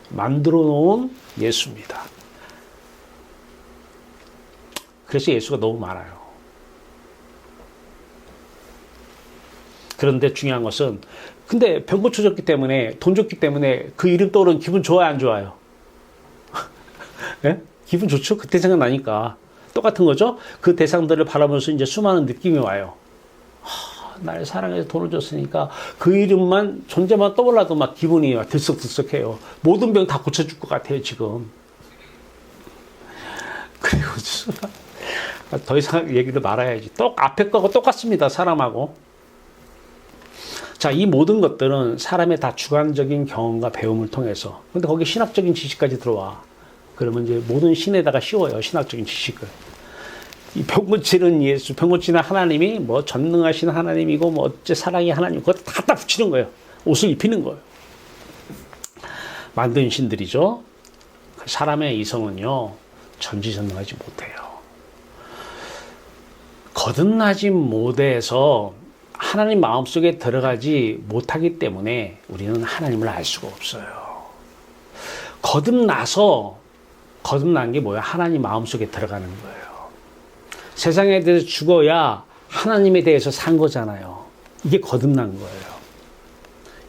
Speaker 1: 만들어 놓은 예수입니다. 그래서 예수가 너무 많아요. 그런데 중요한 것은 근데 병 고쳐줬기 때문에 돈 줬기 때문에 그 이름 떠오르면 기분 좋아요, 안 좋아요? 네? 기분 좋죠? 그때 생각나니까. 똑같은 거죠? 그 대상들을 바라보면서 이제 수많은 느낌이 와요. 날 사랑해서 돈을 줬으니까 그 이름만 존재만 떠올라도 막 기분이 들썩들썩해요. 모든 병 다 고쳐줄 것 같아요, 지금. 그리고 더 이상 얘기를 말아야지. 앞에 거하고 똑같습니다, 사람하고. 자, 이 모든 것들은 사람의 다 주관적인 경험과 배움을 통해서. 근데 거기 신학적인 지식까지 들어와. 그러면 이제 모든 신에다가 씌워요, 신학적인 지식을. 이 병 고치는 예수, 병 고치는 하나님이 뭐 전능하신 하나님이고 뭐 어째 사랑의 하나님, 그거 다 갖다 붙이는 거예요. 옷을 입히는 거예요. 만든 신들이죠. 사람의 이성은요, 전지전능하지 못해요. 거듭나지 못해서 하나님 마음속에 들어가지 못하기 때문에 우리는 하나님을 알 수가 없어요. 거듭난 게 뭐예요? 하나님 마음속에 들어가는 거예요. 세상에 대해서 죽어야 하나님에 대해서 산 거잖아요. 이게 거듭난 거예요.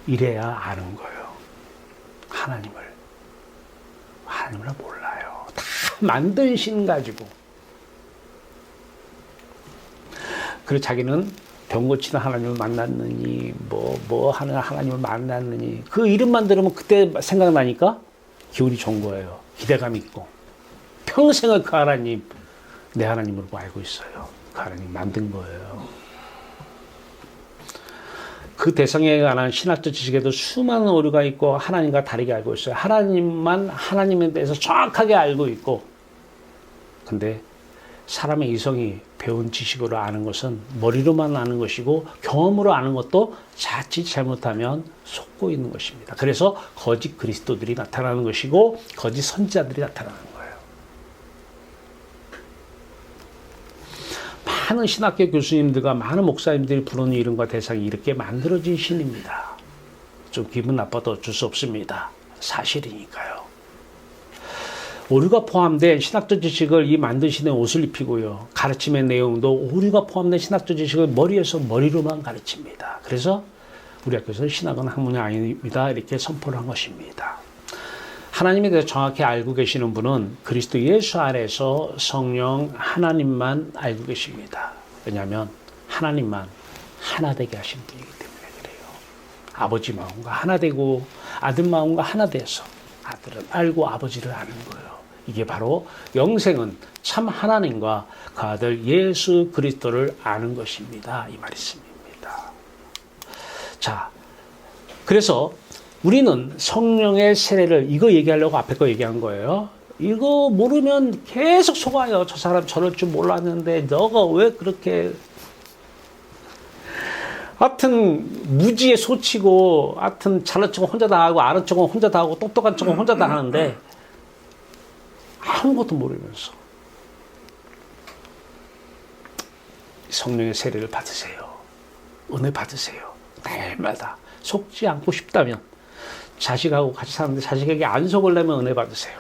Speaker 1: 이래야 아는 거예요. 하나님을 몰라요. 다 만든 신 가지고. 그리고 자기는 병 고치는 하나님을 만났느니 뭐 하는 하나님을 만났느니 그 이름만 들으면 그때 생각나니까 기분이 좋은 거예요. 기대감 있고 평생을 그 하나님 내 하나님으로 알고 있어요. 그 하나님 만든 거예요. 그 대상에 관한 신학적 지식에도 수많은 오류가 있고 하나님과 다르게 알고 있어요. 하나님만 하나님에 대해서 정확하게 알고 있고, 근데 사람의 이성이 배운 지식으로 아는 것은 머리로만 아는 것이고 경험으로 아는 것도 자칫 잘못하면 속고 있는 것입니다. 그래서 거짓 그리스도들이 나타나는 것이고 거짓 선지자들이 나타나는 거예요. 많은 신학교 교수님들과 많은 목사님들이 부르는 이름과 대상이 이렇게 만들어진 신입니다. 좀 기분 나빠도 어쩔 수 없습니다. 사실이니까요. 오류가 포함된 신학적 지식을 이 만든 신의 옷을 입히고요. 가르침의 내용도 오류가 포함된 신학적 지식을 머리에서 머리로만 가르칩니다. 그래서 우리 학교에서는 신학은 학문이 아닙니다. 이렇게 선포를 한 것입니다. 하나님에 대해서 정확히 알고 계시는 분은 그리스도 예수 안에서 성령 하나님만 알고 계십니다. 왜냐하면 하나님만 하나 되게 하신 분이기 때문에 그래요. 아버지 마음과 하나 되고 아들 마음과 하나 돼서 아들을 알고 아버지를 아는 거예요. 이게 바로 영생은 참 하나님과 그 아들 예수 그리스도를 아는 것입니다. 이 말씀입니다. 자, 그래서 우리는 성령의 세례를 이거 얘기하려고 앞에 거 얘기한 거예요. 이거 모르면 계속 속아요. 저 사람 저럴 줄 몰랐는데 너가 왜 그렇게 하여튼 무지에 소치고 하여튼 잘난 척은 혼자 다 하고 아는 척은 혼자 다 하고 똑똑한 척은 혼자 다 하는데 아무것도 모르면서 성령의 세례를 받으세요. 은혜 받으세요. 날마다 속지 않고 싶다면 자식하고 같이 사는데 자식에게 안 속으려면 은혜 받으세요.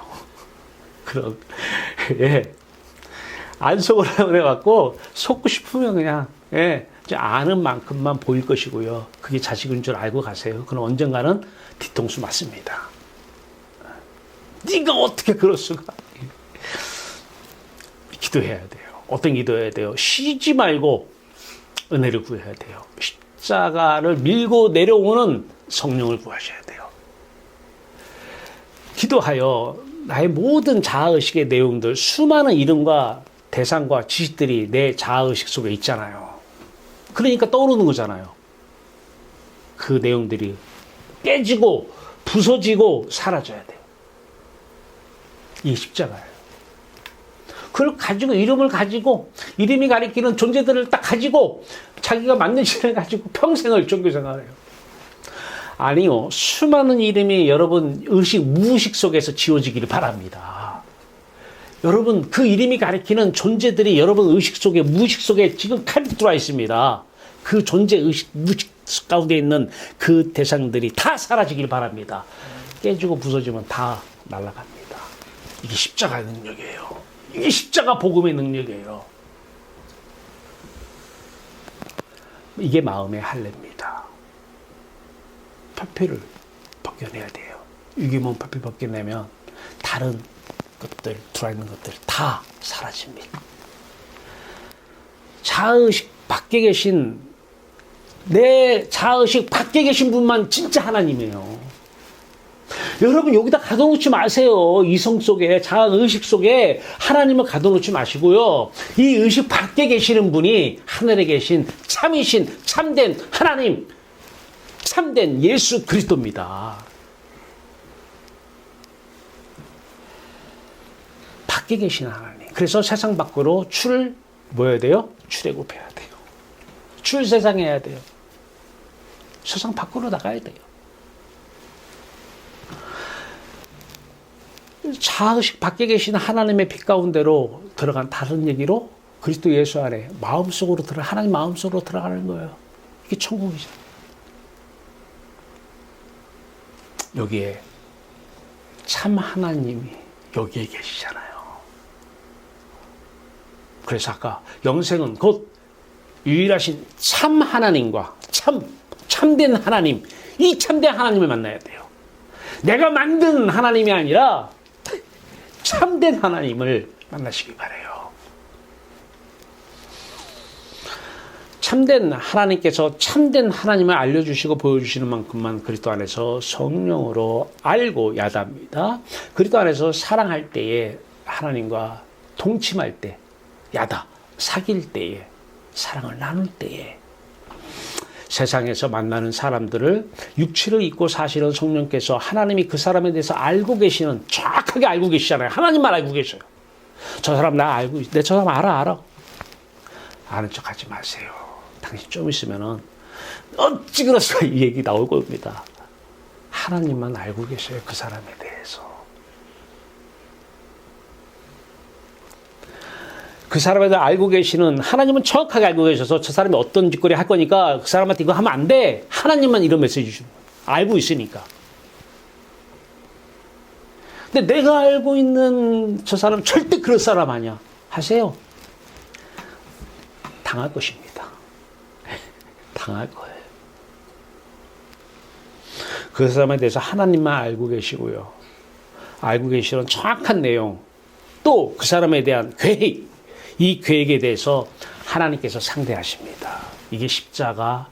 Speaker 1: 그럼 안 속으려면 은혜 받고 속고 싶으면 그냥 아는 만큼만 보일 것이고요. 그게 자식인 줄 알고 가세요. 그럼 언젠가는 뒤통수 맞습니다. 네가 어떻게 그럴 수가? 기도해야 돼요. 어떤 기도해야 돼요? 쉬지 말고 은혜를 구해야 돼요. 십자가를 밀고 내려오는 성령을 구하셔야 돼요. 기도하여 나의 모든 자아의식의 내용들, 수많은 이름과 대상과 지식들이 내 자아의식 속에 있잖아요. 그러니까 떠오르는 거잖아요. 그 내용들이 깨지고 부서지고 사라져야 돼요. 이게 십자가예요. 그걸 가지고 이름을 가지고 이름이 가리키는 존재들을 딱 가지고 자기가 만든 신을 가지고 평생을 종교생활해요. 아니요. 수많은 이름이 여러분 의식, 무의식 속에서 지워지기를 바랍니다. 여러분 그 이름이 가리키는 존재들이 여러분 의식 속에, 무의식 속에 지금 칼이 들어와 있습니다. 그 존재 의식, 무의식 가운데 있는 그 대상들이 다 사라지길 바랍니다. 깨지고 부서지면 다 날아갑니다. 이게 십자가의 능력이에요. 이게 십자가 복음의 능력이에요. 이게 마음의 할례입니다. 표피를 벗겨내야 돼요. 유기몬 표피 벗겨내면 다른 것들, 들어있는 것들 다 사라집니다. 자의식 밖에 계신, 내 자의식 밖에 계신 분만 진짜 하나님이에요. 여러분 여기다 가둬놓지 마세요. 이성 속에, 자의식 속에 하나님을 가둬놓지 마시고요. 이 의식 밖에 계시는 분이 하늘에 계신 참이신 참된 하나님, 참된 예수 그리스도입니다. 밖에 계신 하나님. 그래서 세상 밖으로 뭐 해야 돼요? 출애굽해야 돼요. 출세상해야 돼요. 세상 밖으로 나가야 돼요. 자의식 밖에 계신 하나님의 빛 가운데로 들어간 다른 얘기로 그리스도 예수 안에 마음속으로 하나님 마음속으로 들어가는 거예요. 이게 천국이죠. 여기에 참 하나님이 여기에 계시잖아요. 그래서 아까 영생은 곧 유일하신 참 하나님과 참된 하나님, 이 참된 하나님을 만나야 돼요. 내가 만든 하나님이 아니라 참된 하나님을 만나시기 바라요. 참된 하나님께서 참된 하나님을 알려주시고 보여주시는 만큼만 그리스도 안에서 성령으로 알고 야다입니다. 그리스도 안에서 사랑할 때에 하나님과 동침할 때 야다, 사귈 때에 사랑을 나눌 때에 세상에서 만나는 사람들을 육체를 입고 사실은 성령께서 하나님이 그 사람에 대해서 알고 계시는, 정확하게 알고 계시잖아요. 하나님만 알고 계셔요. 저 사람 나 알고, 내 저 사람 알아. 아는 척 하지 마세요. 당신 좀 있으면은 어찌 그래서 이 얘기 나올 겁니다. 하나님만 알고 계셔요. 그 사람에 대해서. 그 사람에 대해 알고 계시는 하나님은 정확하게 알고 계셔서 저 사람이 어떤 짓거리 할 거니까 그 사람한테 이거 하면 안 돼. 하나님만 이런 메시지 주는 거예요. 알고 있으니까. 근데 내가 알고 있는 저 사람 절대 그럴 사람 아니야. 하세요. 당할 것입니다. 당할 거예요. 그 사람에 대해서 하나님만 알고 계시고요. 알고 계시는 정확한 내용, 또 그 사람에 대한 계획, 이 계획에 대해서 하나님께서 상대하십니다. 이게 십자가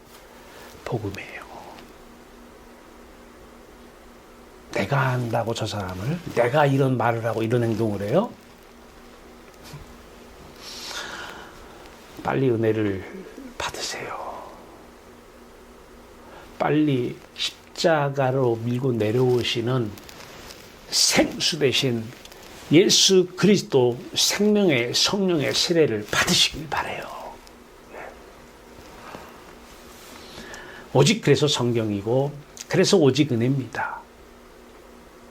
Speaker 1: 복음이에요. 내가 한다고 저 사람을, 내가 이런 말을 하고 이런 행동을 해요? 빨리 은혜를 받으세요. 빨리 십자가로 밀고 내려오시는 생수 대신 예수 그리스도 생명의 성령의 세례를 받으시길 바라요. 오직 그래서 성경이고 그래서 오직 은혜입니다.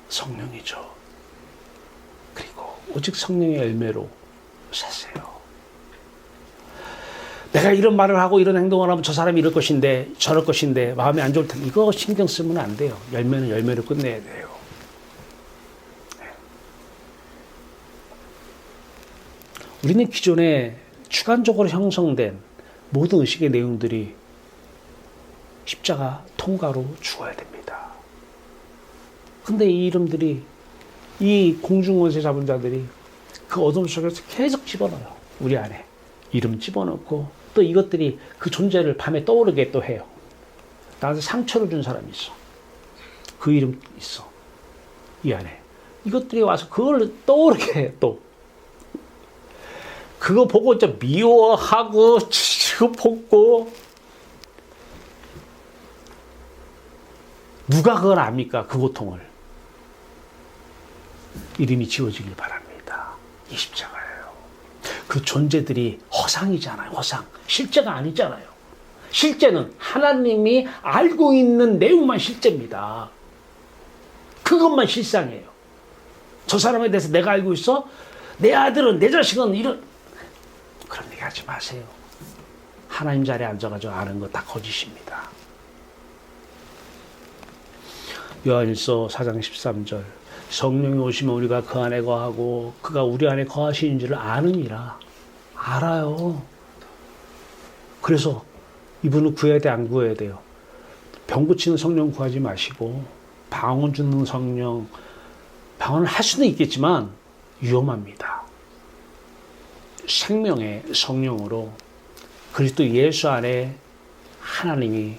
Speaker 1: 성령이죠. 그리고 오직 성령의 열매로 사세요. 내가 이런 말을 하고 이런 행동을 하면 저 사람이 이럴 것인데 저럴 것인데 마음이 안 좋을 텐데 이거 신경 쓰면 안 돼요. 열매는 열매로 끝내야 돼요. 우리는 기존에 주관적으로 형성된 모든 의식의 내용들이 십자가 통과로 죽어야 됩니다. 근데 이 이름들이, 이 공중권세 잡은 자들이 그 어둠 속에서 계속 집어넣어요. 우리 안에 이름 집어넣고 또 이것들이 그 존재를 밤에 떠오르게 또 해요. 나한테 상처를 준 사람이 있어. 그 이름 있어. 이 안에 이것들이 와서 그걸 떠오르게 해. 또 그거 보고 진짜 미워하고 치고 볶고. 누가 그걸 압니까? 그 고통을. 이름이 지워지길 바랍니다. 이 십자가예요. 그 존재들이 허상이잖아요. 허상. 실제가 아니잖아요. 실제는 하나님이 알고 있는 내용만 실제입니다. 그것만 실상이에요. 저 사람에 대해서 내가 알고 있어? 내 아들은, 내 자식은 이런, 그런 얘기 하지 마세요. 하나님 자리에 앉아가지고 아는 거 다 거짓입니다. 요한일서 4장 13절 성령이 오시면 우리가 그 안에 거하고 그가 우리 안에 거하시는 줄을 아느니라. 알아요. 그래서 이분은 구해야 돼, 안 구해야 돼요? 병 고치는 성령 구하지 마시고 방언 주는 성령, 방언을 할 수는 있겠지만 위험합니다. 생명의 성령으로 그리스도 예수 안에 하나님이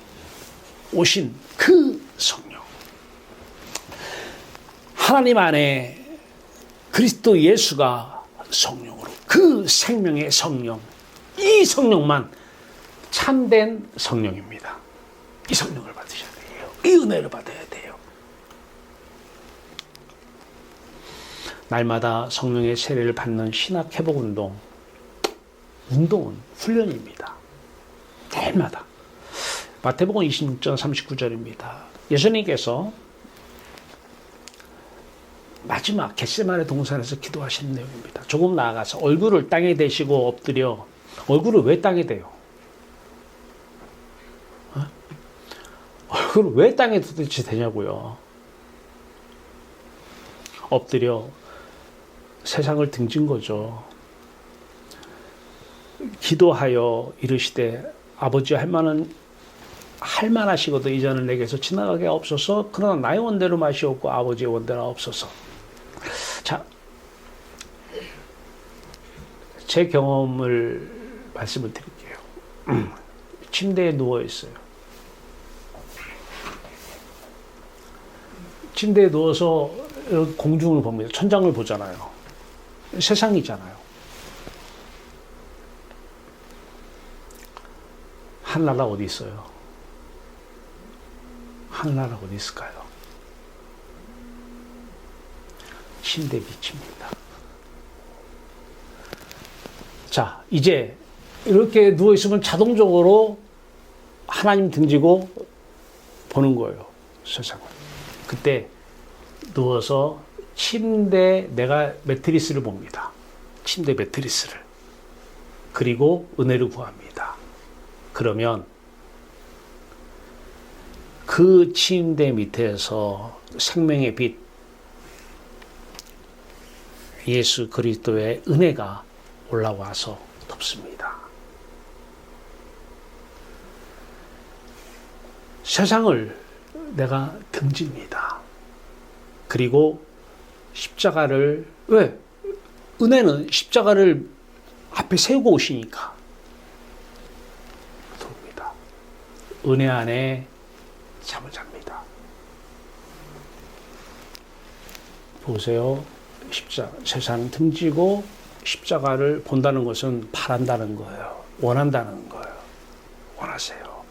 Speaker 1: 오신 그 성령, 하나님 안에 그리스도 예수가 성령으로, 그 생명의 성령, 이 성령만 참된 성령입니다. 이 성령을 받으셔야 돼요. 이 은혜를 받아야 돼요. 날마다 성령의 세례를 받는 신학 회복 운동, 운동은 훈련입니다. 날마다. 마태복음 26장 39절입니다. 예수님께서 마지막 겟세마네 동산에서 기도하시는 내용입니다. 조금 나아가서 얼굴을 땅에 대시고 엎드려. 얼굴을 왜 땅에 대요? 얼굴을 왜 땅에 도대체 대냐고요. 엎드려 세상을 등진 거죠. 기도하여 이르시되 아버지 할만하시거든 이 잔을 내게서 지나가게 없어서 그러나 나의 원대로 마시옵고 아버지의 원대로 없어서. 자, 제 경험을 말씀을 드릴게요. 침대에 누워 있어요. 침대에 누워서 공중을 봅니다. 천장을 보잖아요. 세상이잖아요. 하늘나라 어디 있어요? 하늘나라 어디 있을까요? 침대 빛입니다. 자, 이제 이렇게 누워있으면 자동적으로 하나님 등지고 보는 거예요. 세상을. 그때 누워서 침대 내가 매트리스를 봅니다. 침대 매트리스를. 그리고 은혜를 구합니다. 그러면 그 침대 밑에서 생명의 빛, 예수 그리스도의 은혜가 올라와서 덮습니다. 세상을 내가 등집니다. 그리고 십자가를, 왜? 은혜는 십자가를 앞에 세우고 오시니까 돕니다. 은혜 안에 잠을 잡니다. 보세요. 세상은 등지고 십자가를 본다는 것은 바란다는 거예요. 원한다는 거예요. 원하세요.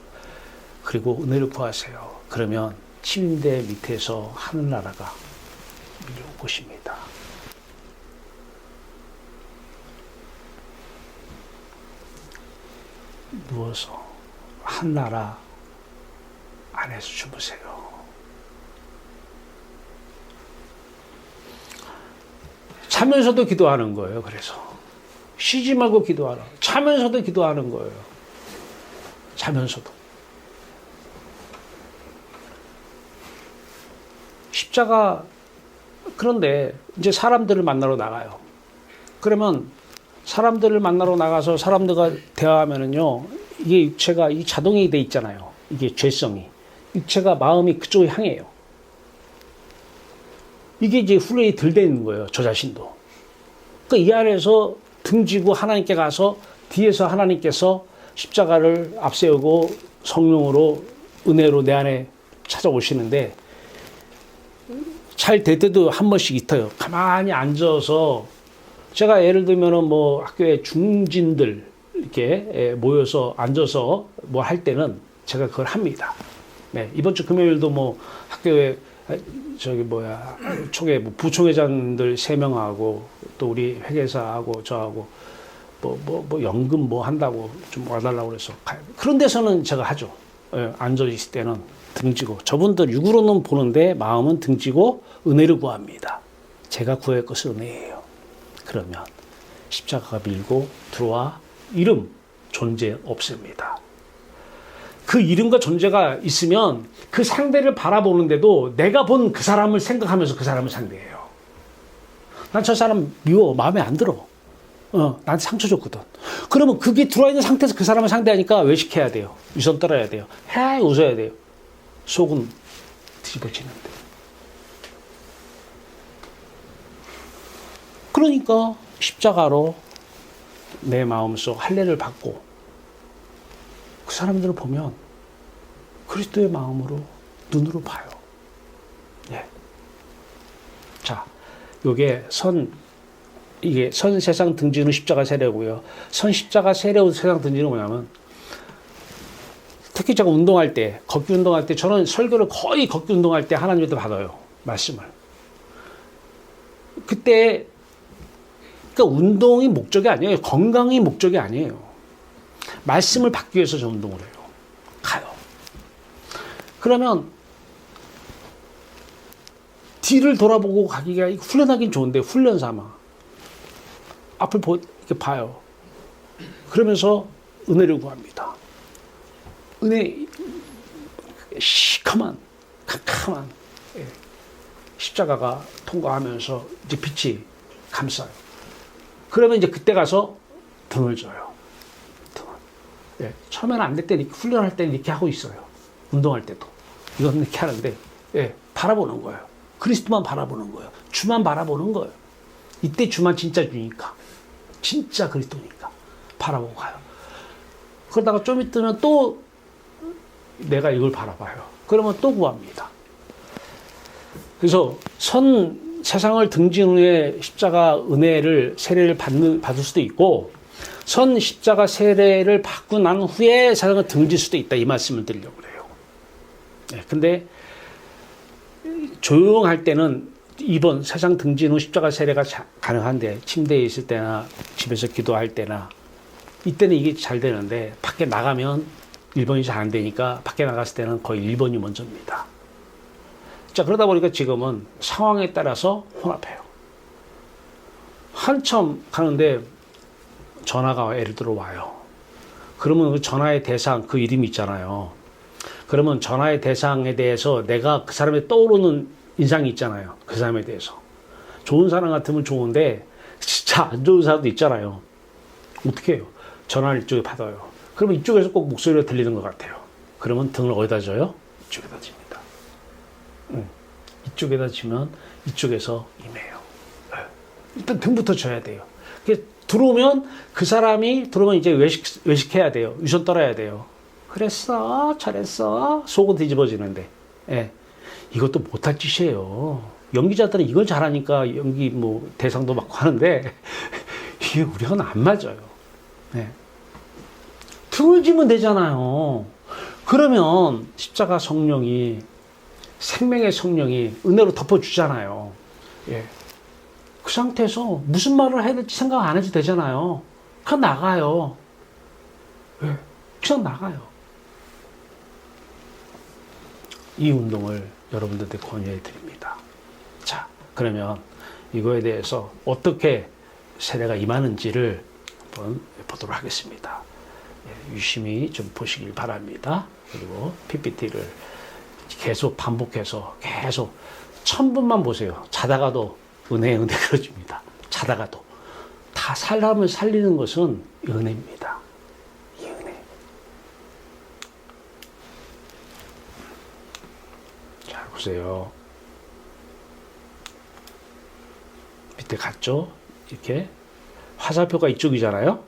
Speaker 1: 그리고 은혜를 구하세요. 그러면 침대 밑에서 하늘나라가 밀려올 것입니다. 누워서 하늘나라 안에서 주무세요. 자면서도 기도하는 거예요. 그래서 쉬지 말고 기도하라. 자면서도 기도하는 거예요. 자면서도. 십자가. 그런데 이제 사람들을 만나러 나가요. 그러면 사람들을 만나러 나가서 사람들과 대화하면은요, 이게 육체가 이 자동이 돼 있잖아요. 이게 죄성이. 육체가 마음이 그쪽에 향해요. 이게 이제 훈련이 덜 되는 거예요. 저 자신도. 그러니까 이 안에서 등지고 하나님께 가서 뒤에서 하나님께서 십자가를 앞세우고 성령으로 은혜로 내 안에 찾아오시는데 잘 될 때도 한 번씩 있어요. 가만히 앉아서 제가 예를 들면은 뭐 학교에 중진들 이렇게 모여서 앉아서 뭐 할 때는 제가 그걸 합니다. 네, 이번 주 금요일도 뭐 학교에 총회 뭐 부총회장들 3명하고 또 우리 회계사하고 저하고 뭐 연금 뭐 한다고 좀 와달라고 그래서 가요. 그런 데서는 제가 하죠. 앉아 있을 때는 등지고 저분들 육으로는 보는데 마음은 등지고 은혜를 구합니다. 제가 구할 것은 은혜예요. 그러면 십자가가 밀고 들어와 이름 존재 없습니다. 그 이름과 존재가 있으면 그 상대를 바라보는데도 내가 본 그 사람을 생각하면서 그 사람을 상대해요. 난 저 사람 미워. 마음에 안 들어. 나한테 상처 줬거든. 그러면 그게 들어와 있는 상태에서 그 사람을 상대하니까 외식해야 돼요. 위선 떨어야 돼요. 헤 웃어야 돼요. 속은 뒤집어지는데. 그러니까 십자가로 내 마음속 할례를 받고 그 사람들을 보면 그리스도의 마음으로 눈으로 봐요. 예. 자, 이게 선 세상 등지는 십자가 세례고요. 선 십자가 세례 세상 등지는 뭐냐면 특히 제가 운동할 때, 걷기 운동할 때 저는 설교를 거의 걷기 운동할 때 하나님한테 받아요. 말씀을. 그때 그러니까 운동이 목적이 아니에요. 건강이 목적이 아니에요. 말씀을 받기 위해서 저 운동을 해요. 가요. 그러면 뒤를 돌아보고 가기가 훈련하긴 좋은데 훈련 삼아 앞을 이렇게 봐요. 그러면서 은혜를 구합니다. 은혜 시커먼 캄캄한 십자가가 통과하면서 이제 빛이 감싸요. 그러면 이제 그때 가서 등을 져요. 등을. 처음에는 안 될 때 훈련할 때는 이렇게 하고 있어요. 운동할 때도 이건 이렇게 하는데 바라보는 거예요. 그리스도만 바라보는 거예요. 주만 바라보는 거예요. 이때 주만 진짜 주니까, 진짜 그리스도니까 바라보고 가요. 그러다가 좀 있으면 또 내가 이걸 바라봐요. 그러면 또 구합니다. 그래서 세상을 등진 후에 십자가 은혜를 세례를 받을 수도 있고, 십자가 세례를 받고 난 후에 세상을 등질 수도 있다, 이 말씀을 드리려고 해요. 근데 조용할 때는 이번 세상 등진 후 십자가 세례가 가능한데, 침대에 있을 때나 집에서 기도할 때나 이때는 이게 잘 되는데, 밖에 나가면 1번이 잘 안 되니까 밖에 나갔을 때는 거의 1번이 먼저입니다. 자, 그러다 보니까 지금은 상황에 따라서 혼합해요. 한참 가는데 전화가 예를 들어 와요. 그러면 그 전화의 대상, 그 이름이 있잖아요. 그러면 전화의 대상에 대해서 내가 그 사람의 떠오르는 인상이 있잖아요. 그 사람에 대해서. 좋은 사람 같으면 좋은데 진짜 안 좋은 사람도 있잖아요. 어떻게 해요? 전화를 이쪽에 받아요. 그러면 이쪽에서 꼭 목소리가 들리는 것 같아요. 그러면 등을 어디다 져요? 이쪽에다 집니다. 이쪽에다 지면 이쪽에서 임해요. 일단 등부터 져야 돼요. 들어오면 그 사람이 들어오면 이제 외식해야 돼요. 유선 떨어야 돼요. 그랬어, 잘했어. 속은 뒤집어지는데. 이것도 못할 짓이에요. 연기자들은 이걸 잘하니까 연기 대상도 맡고 하는데 이게 우리하고는 안 맞아요. 등을 지면 되잖아요. 그러면 십자가 성령이, 생명의 성령이 은혜로 덮어주잖아요. 그 상태에서 무슨 말을 해야 될지 생각 안 해도 되잖아요. 그냥 나가요. 그냥 나가요. 이 운동을 여러분들한테 권유해 드립니다. 자, 그러면 이거에 대해서 어떻게 세례가 임하는지를 한번 보도록 하겠습니다. 유심히 좀 보시길 바랍니다. 그리고 PPT를 계속 반복해서 계속 1000분만 보세요. 자다가도 은혜 그려집니다. 자다가도. 다 사람을 살리는 것은 은혜입니다. 이 은혜. 자, 보세요. 밑에 갔죠? 이렇게 화살표가 이쪽이잖아요.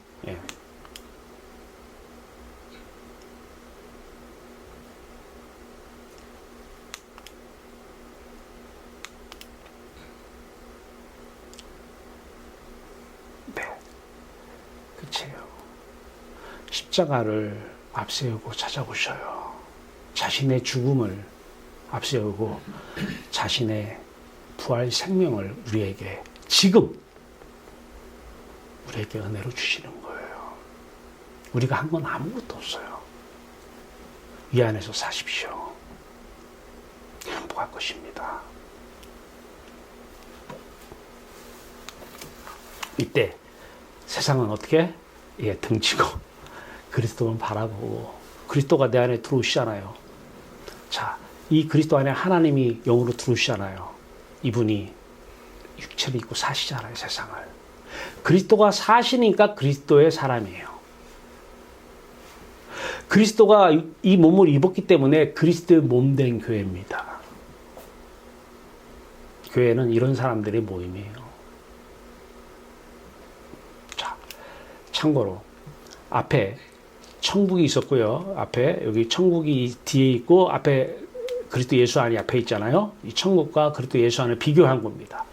Speaker 1: 십자가를 앞세우고 찾아오셔요. 자신의 죽음을 앞세우고 자신의 부활 생명을 우리에게 지금 우리에게 은혜로 주시는 거예요. 우리가 한 건 아무것도 없어요. 이 안에서 사십시오. 행복할 것입니다. 이때 세상은 어떻게? 등지고 그리스도를 바라보고, 그리스도가 내 안에 들어오시잖아요. 자, 이 그리스도 안에 하나님이 영으로 들어오시잖아요. 이분이 육체를 입고 사시잖아요, 세상을. 그리스도가 사시니까 그리스도의 사람이에요. 그리스도가 이 몸을 입었기 때문에 그리스도의 몸된 교회입니다. 교회는 이런 사람들의 모임이에요. 자, 참고로 앞에 천국이 있었고요. 앞에 여기 천국이 뒤에 있고 앞에 그리스도 예수 안이 앞에 있잖아요. 이 천국과 그리스도 예수 안을 비교한 겁니다.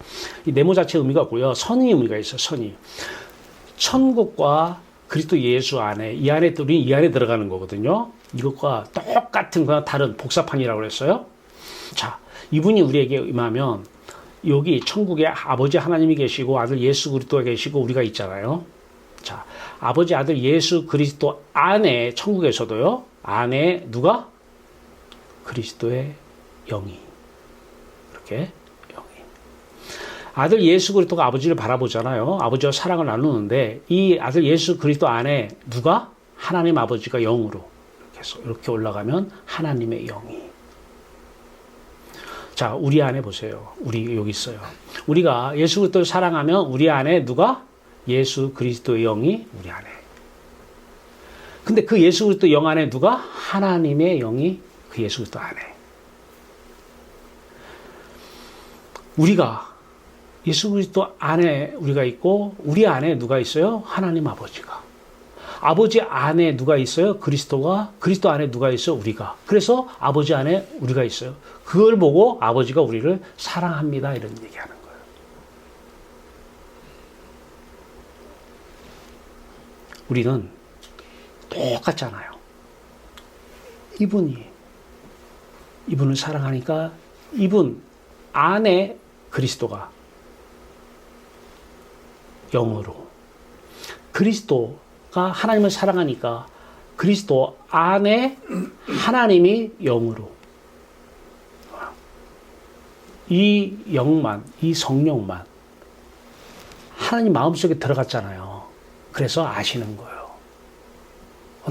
Speaker 1: 이 네모 자체 의미가 없고요. 선의 의미가 있어요. 선의. 천국과 그리스도 예수 안에, 이 안에 우리 이 안에 들어가는 거거든요. 이것과 똑같은 그냥 다른 복사판이라고 그랬어요. 자, 이분이 우리에게 임하면 여기 천국에 아버지 하나님이 계시고 아들 예수 그리스도가 계시고 우리가 있잖아요. 자, 아버지 아들 예수 그리스도 안에 천국에서도요. 안에 누가? 그리스도의 영이. 이렇게 영이. 아들 예수 그리스도가 아버지를 바라보잖아요. 아버지와 사랑을 나누는데 이 아들 예수 그리스도 안에 누가? 하나님 아버지가 영으로 이렇게 해서 이렇게 올라가면 하나님의 영이. 자, 우리 안에 보세요. 우리 여기 있어요. 우리가 예수 그리스도를 사랑하면 우리 안에 누가? 예수 그리스도의 영이 우리 안에. 근데 그 예수 그리스도 영 안에 누가? 하나님의 영이 그 예수 그리스도 안에. 우리가 예수 그리스도 안에 우리가 있고 우리 안에 누가 있어요? 하나님 아버지가. 아버지 안에 누가 있어요? 그리스도가. 그리스도 안에 누가 있어요? 우리가. 그래서 아버지 안에 우리가 있어요. 그걸 보고 아버지가 우리를 사랑합니다. 이런 얘기하는 거예요. 우리는 똑같잖아요. 이분을 사랑하니까 이분 안에 그리스도가 영으로, 그리스도가 하나님을 사랑하니까 그리스도 안에 하나님이 영으로, 이 영만, 이 성령만 하나님 마음속에 들어갔잖아요. 그래서 아시는 거예요.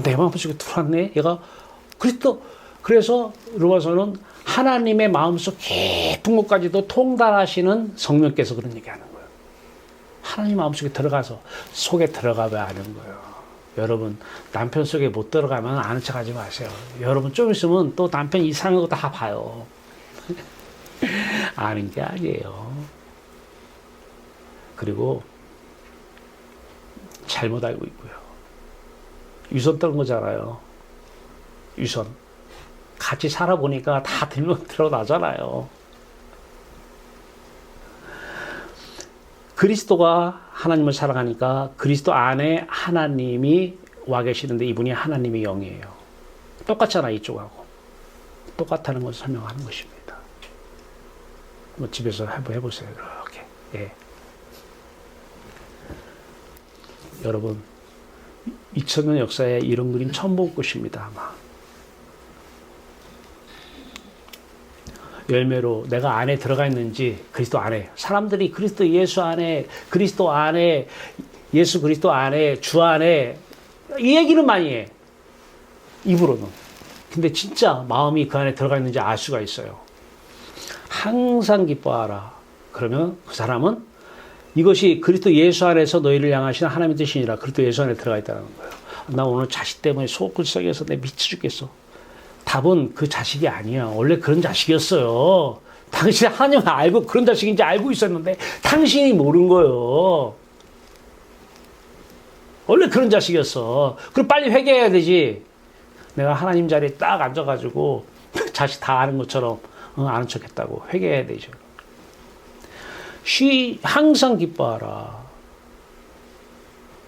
Speaker 1: 내 마음속에 들어왔네. 얘가 그리스도. 그래서 로마서는 하나님의 마음속 깊은 곳까지도 통달하시는 성령께서 그런 얘기하는 거예요. 하나님 마음속에 들어가서 속에 들어가봐야 아는 거예요. 여러분 남편 속에 못 들어가면 아는 척하지 마세요. 여러분 좀 있으면 또 남편 이상한 거 다 봐요. 아는 게 아니에요. 그리고 잘못 알고 있고요. 유선 떠는 거잖아요. 유선. 같이 살아보니까 다 드러나잖아요. 그리스도가 하나님을 사랑하니까 그리스도 안에 하나님이 와 계시는데 이분이 하나님의 영이에요. 똑같잖아, 이쪽하고. 똑같다는 것을 설명하는 것입니다. 뭐 집에서 해보세요. 이렇게. 예. 여러분 2000년 역사에 이런 그림 처음 볼 것입니다. 아마 열매로 내가 안에 들어가 있는지, 그리스도 안에, 사람들이 그리스도 예수 안에, 그리스도 안에, 예수 그리스도 안에, 주 안에 이 얘기는 많이 해, 입으로는. 근데 진짜 마음이 그 안에 들어가 있는지 알 수가 있어요. 항상 기뻐하라. 그러면 그 사람은 이것이 그리스도 예수 안에서 너희를 향하신 하나님의 뜻이니라. 그리스도 예수 안에 들어가 있다는 거예요. 나 오늘 자식 때문에 속글썩해서 내 미쳐 죽겠어. 답은 그 자식이 아니야. 원래 그런 자식이었어요. 당신 하나님을 알고 그런 자식인지 알고 있었는데 당신이 모른 거예요. 원래 그런 자식이었어. 그럼 빨리 회개해야 되지. 내가 하나님 자리에 딱 앉아가지고 자식 다 아는 것처럼 아는 척했다고 회개해야 되죠. 항상 기뻐하라.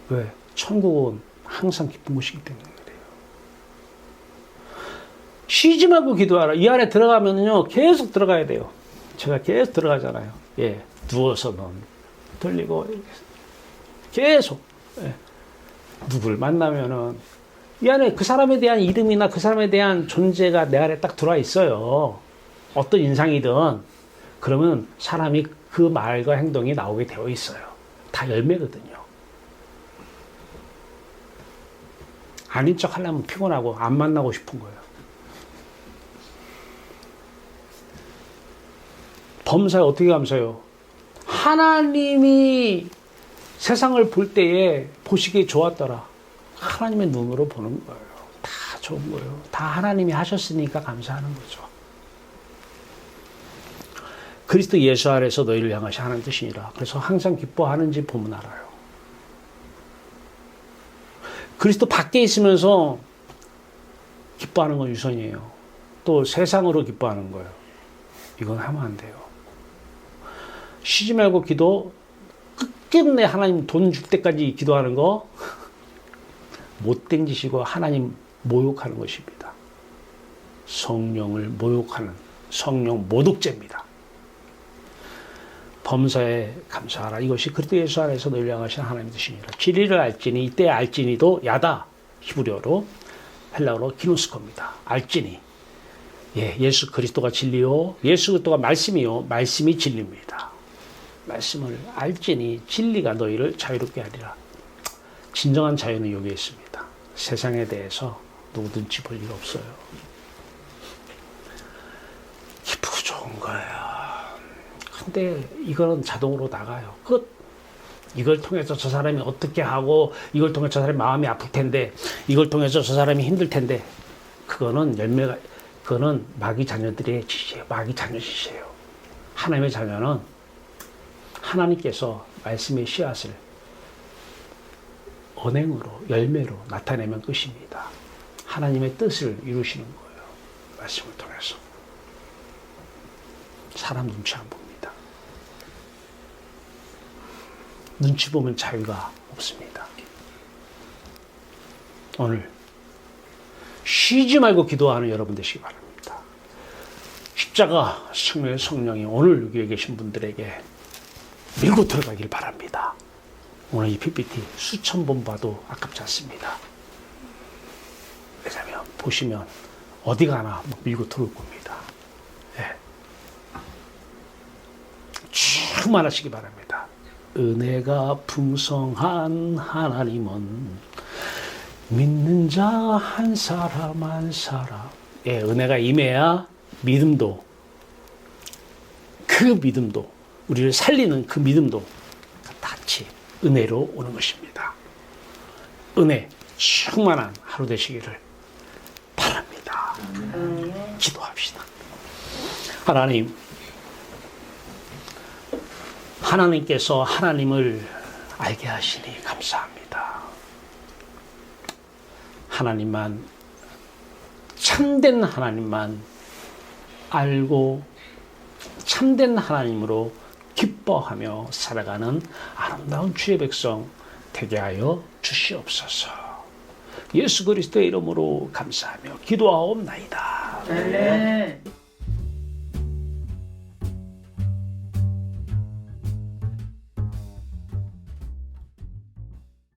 Speaker 1: 왜? 천국은 항상 기쁜 곳이기 때문에 그래요. 쉬지 말고 기도하라. 이 안에 들어가면요 계속 들어가야 돼요. 제가 계속 들어가잖아요. 예, 누워서는 들리고 계속. 예. 누굴 만나면은 이 안에 그 사람에 대한 이름이나 그 사람에 대한 존재가 내 안에 딱 들어와 있어요. 어떤 인상이든. 그러면 사람이 그 말과 행동이 나오게 되어 있어요. 다 열매거든요. 아닌 척 하려면 피곤하고 안 만나고 싶은 거예요. 범사에 어떻게 감사해요? 하나님이 세상을 볼 때에 보시기에 좋았더라. 하나님의 눈으로 보는 거예요. 다 좋은 거예요. 다 하나님이 하셨으니까 감사하는 거죠. 그리스도 예수 안에서 너희를 향하시 하나님 뜻이니라. 그래서 항상 기뻐하는지 보면 알아요. 그리스도 밖에 있으면서 기뻐하는 건 유선이에요. 또 세상으로 기뻐하는 거예요. 이건 하면 안 돼요. 쉬지 말고 기도, 끝끝내 하나님 돈 줄 때까지 기도하는 거 못된 짓이고 하나님 모욕하는 것입니다. 성령을 모욕하는 성령 모독죄입니다. 범사에 감사하라. 이것이 그리스도 예수 안에서 너희를 향하신 하나님의 뜻이니라. 진리를 알지니 이때 알지니도 야다. 히브리어로 헬라어로 기노스코입니다. 알지니. 예, 예수 그리스도가 진리요. 예수 그리스도가 말씀이요. 말씀이 진리입니다. 말씀을 알지니 진리가 너희를 자유롭게 하리라. 진정한 자유는 여기에 있습니다. 세상에 대해서 누구 눈치 볼 일 없어요. 기쁘고 좋은 거예요. 근데 이거는 자동으로 나가요. 끝. 이걸 통해서 저 사람이 어떻게 하고, 이걸 통해서 저 사람이 마음이 아플 텐데, 이걸 통해서 저 사람이 힘들 텐데, 그거는 마귀 자녀들의 짓이에요. 마귀 자녀 짓이에요. 하나님의 자녀는 하나님께서 말씀의 씨앗을 언행으로, 열매로 나타내면 끝입니다. 하나님의 뜻을 이루시는 거예요. 말씀을 통해서. 사람 눈치 안 봅니다. 눈치 보면 자유가 없습니다. 오늘 쉬지 말고 기도하는 여러분 되시기 바랍니다. 십자가 생명의 성령이 오늘 여기에 계신 분들에게 밀고 들어가길 바랍니다. 오늘 이 PPT 수천 번 봐도 아깝지 않습니다. 왜냐하면 보시면 어디 가나 밀고 들어올 겁니다. 예. 충만하시기 바랍니다. 은혜가 풍성한 하나님은 믿는 자 한 사람 한 사람. 예, 은혜가 임해야 믿음도, 그 믿음도, 우리를 살리는 그 믿음도 같이 은혜로 오는 것입니다. 은혜 충만한 하루 되시기를 바랍니다. 기도합시다. 하나님, 하나님께서 하나님을 알게 하시니 감사합니다. 하나님만, 참된 하나님만 알고 참된 하나님으로 기뻐하며 살아가는 아름다운 주의 백성 되게 하여 주시옵소서. 예수 그리스도의 이름으로 감사하며 기도하옵나이다.
Speaker 2: 네.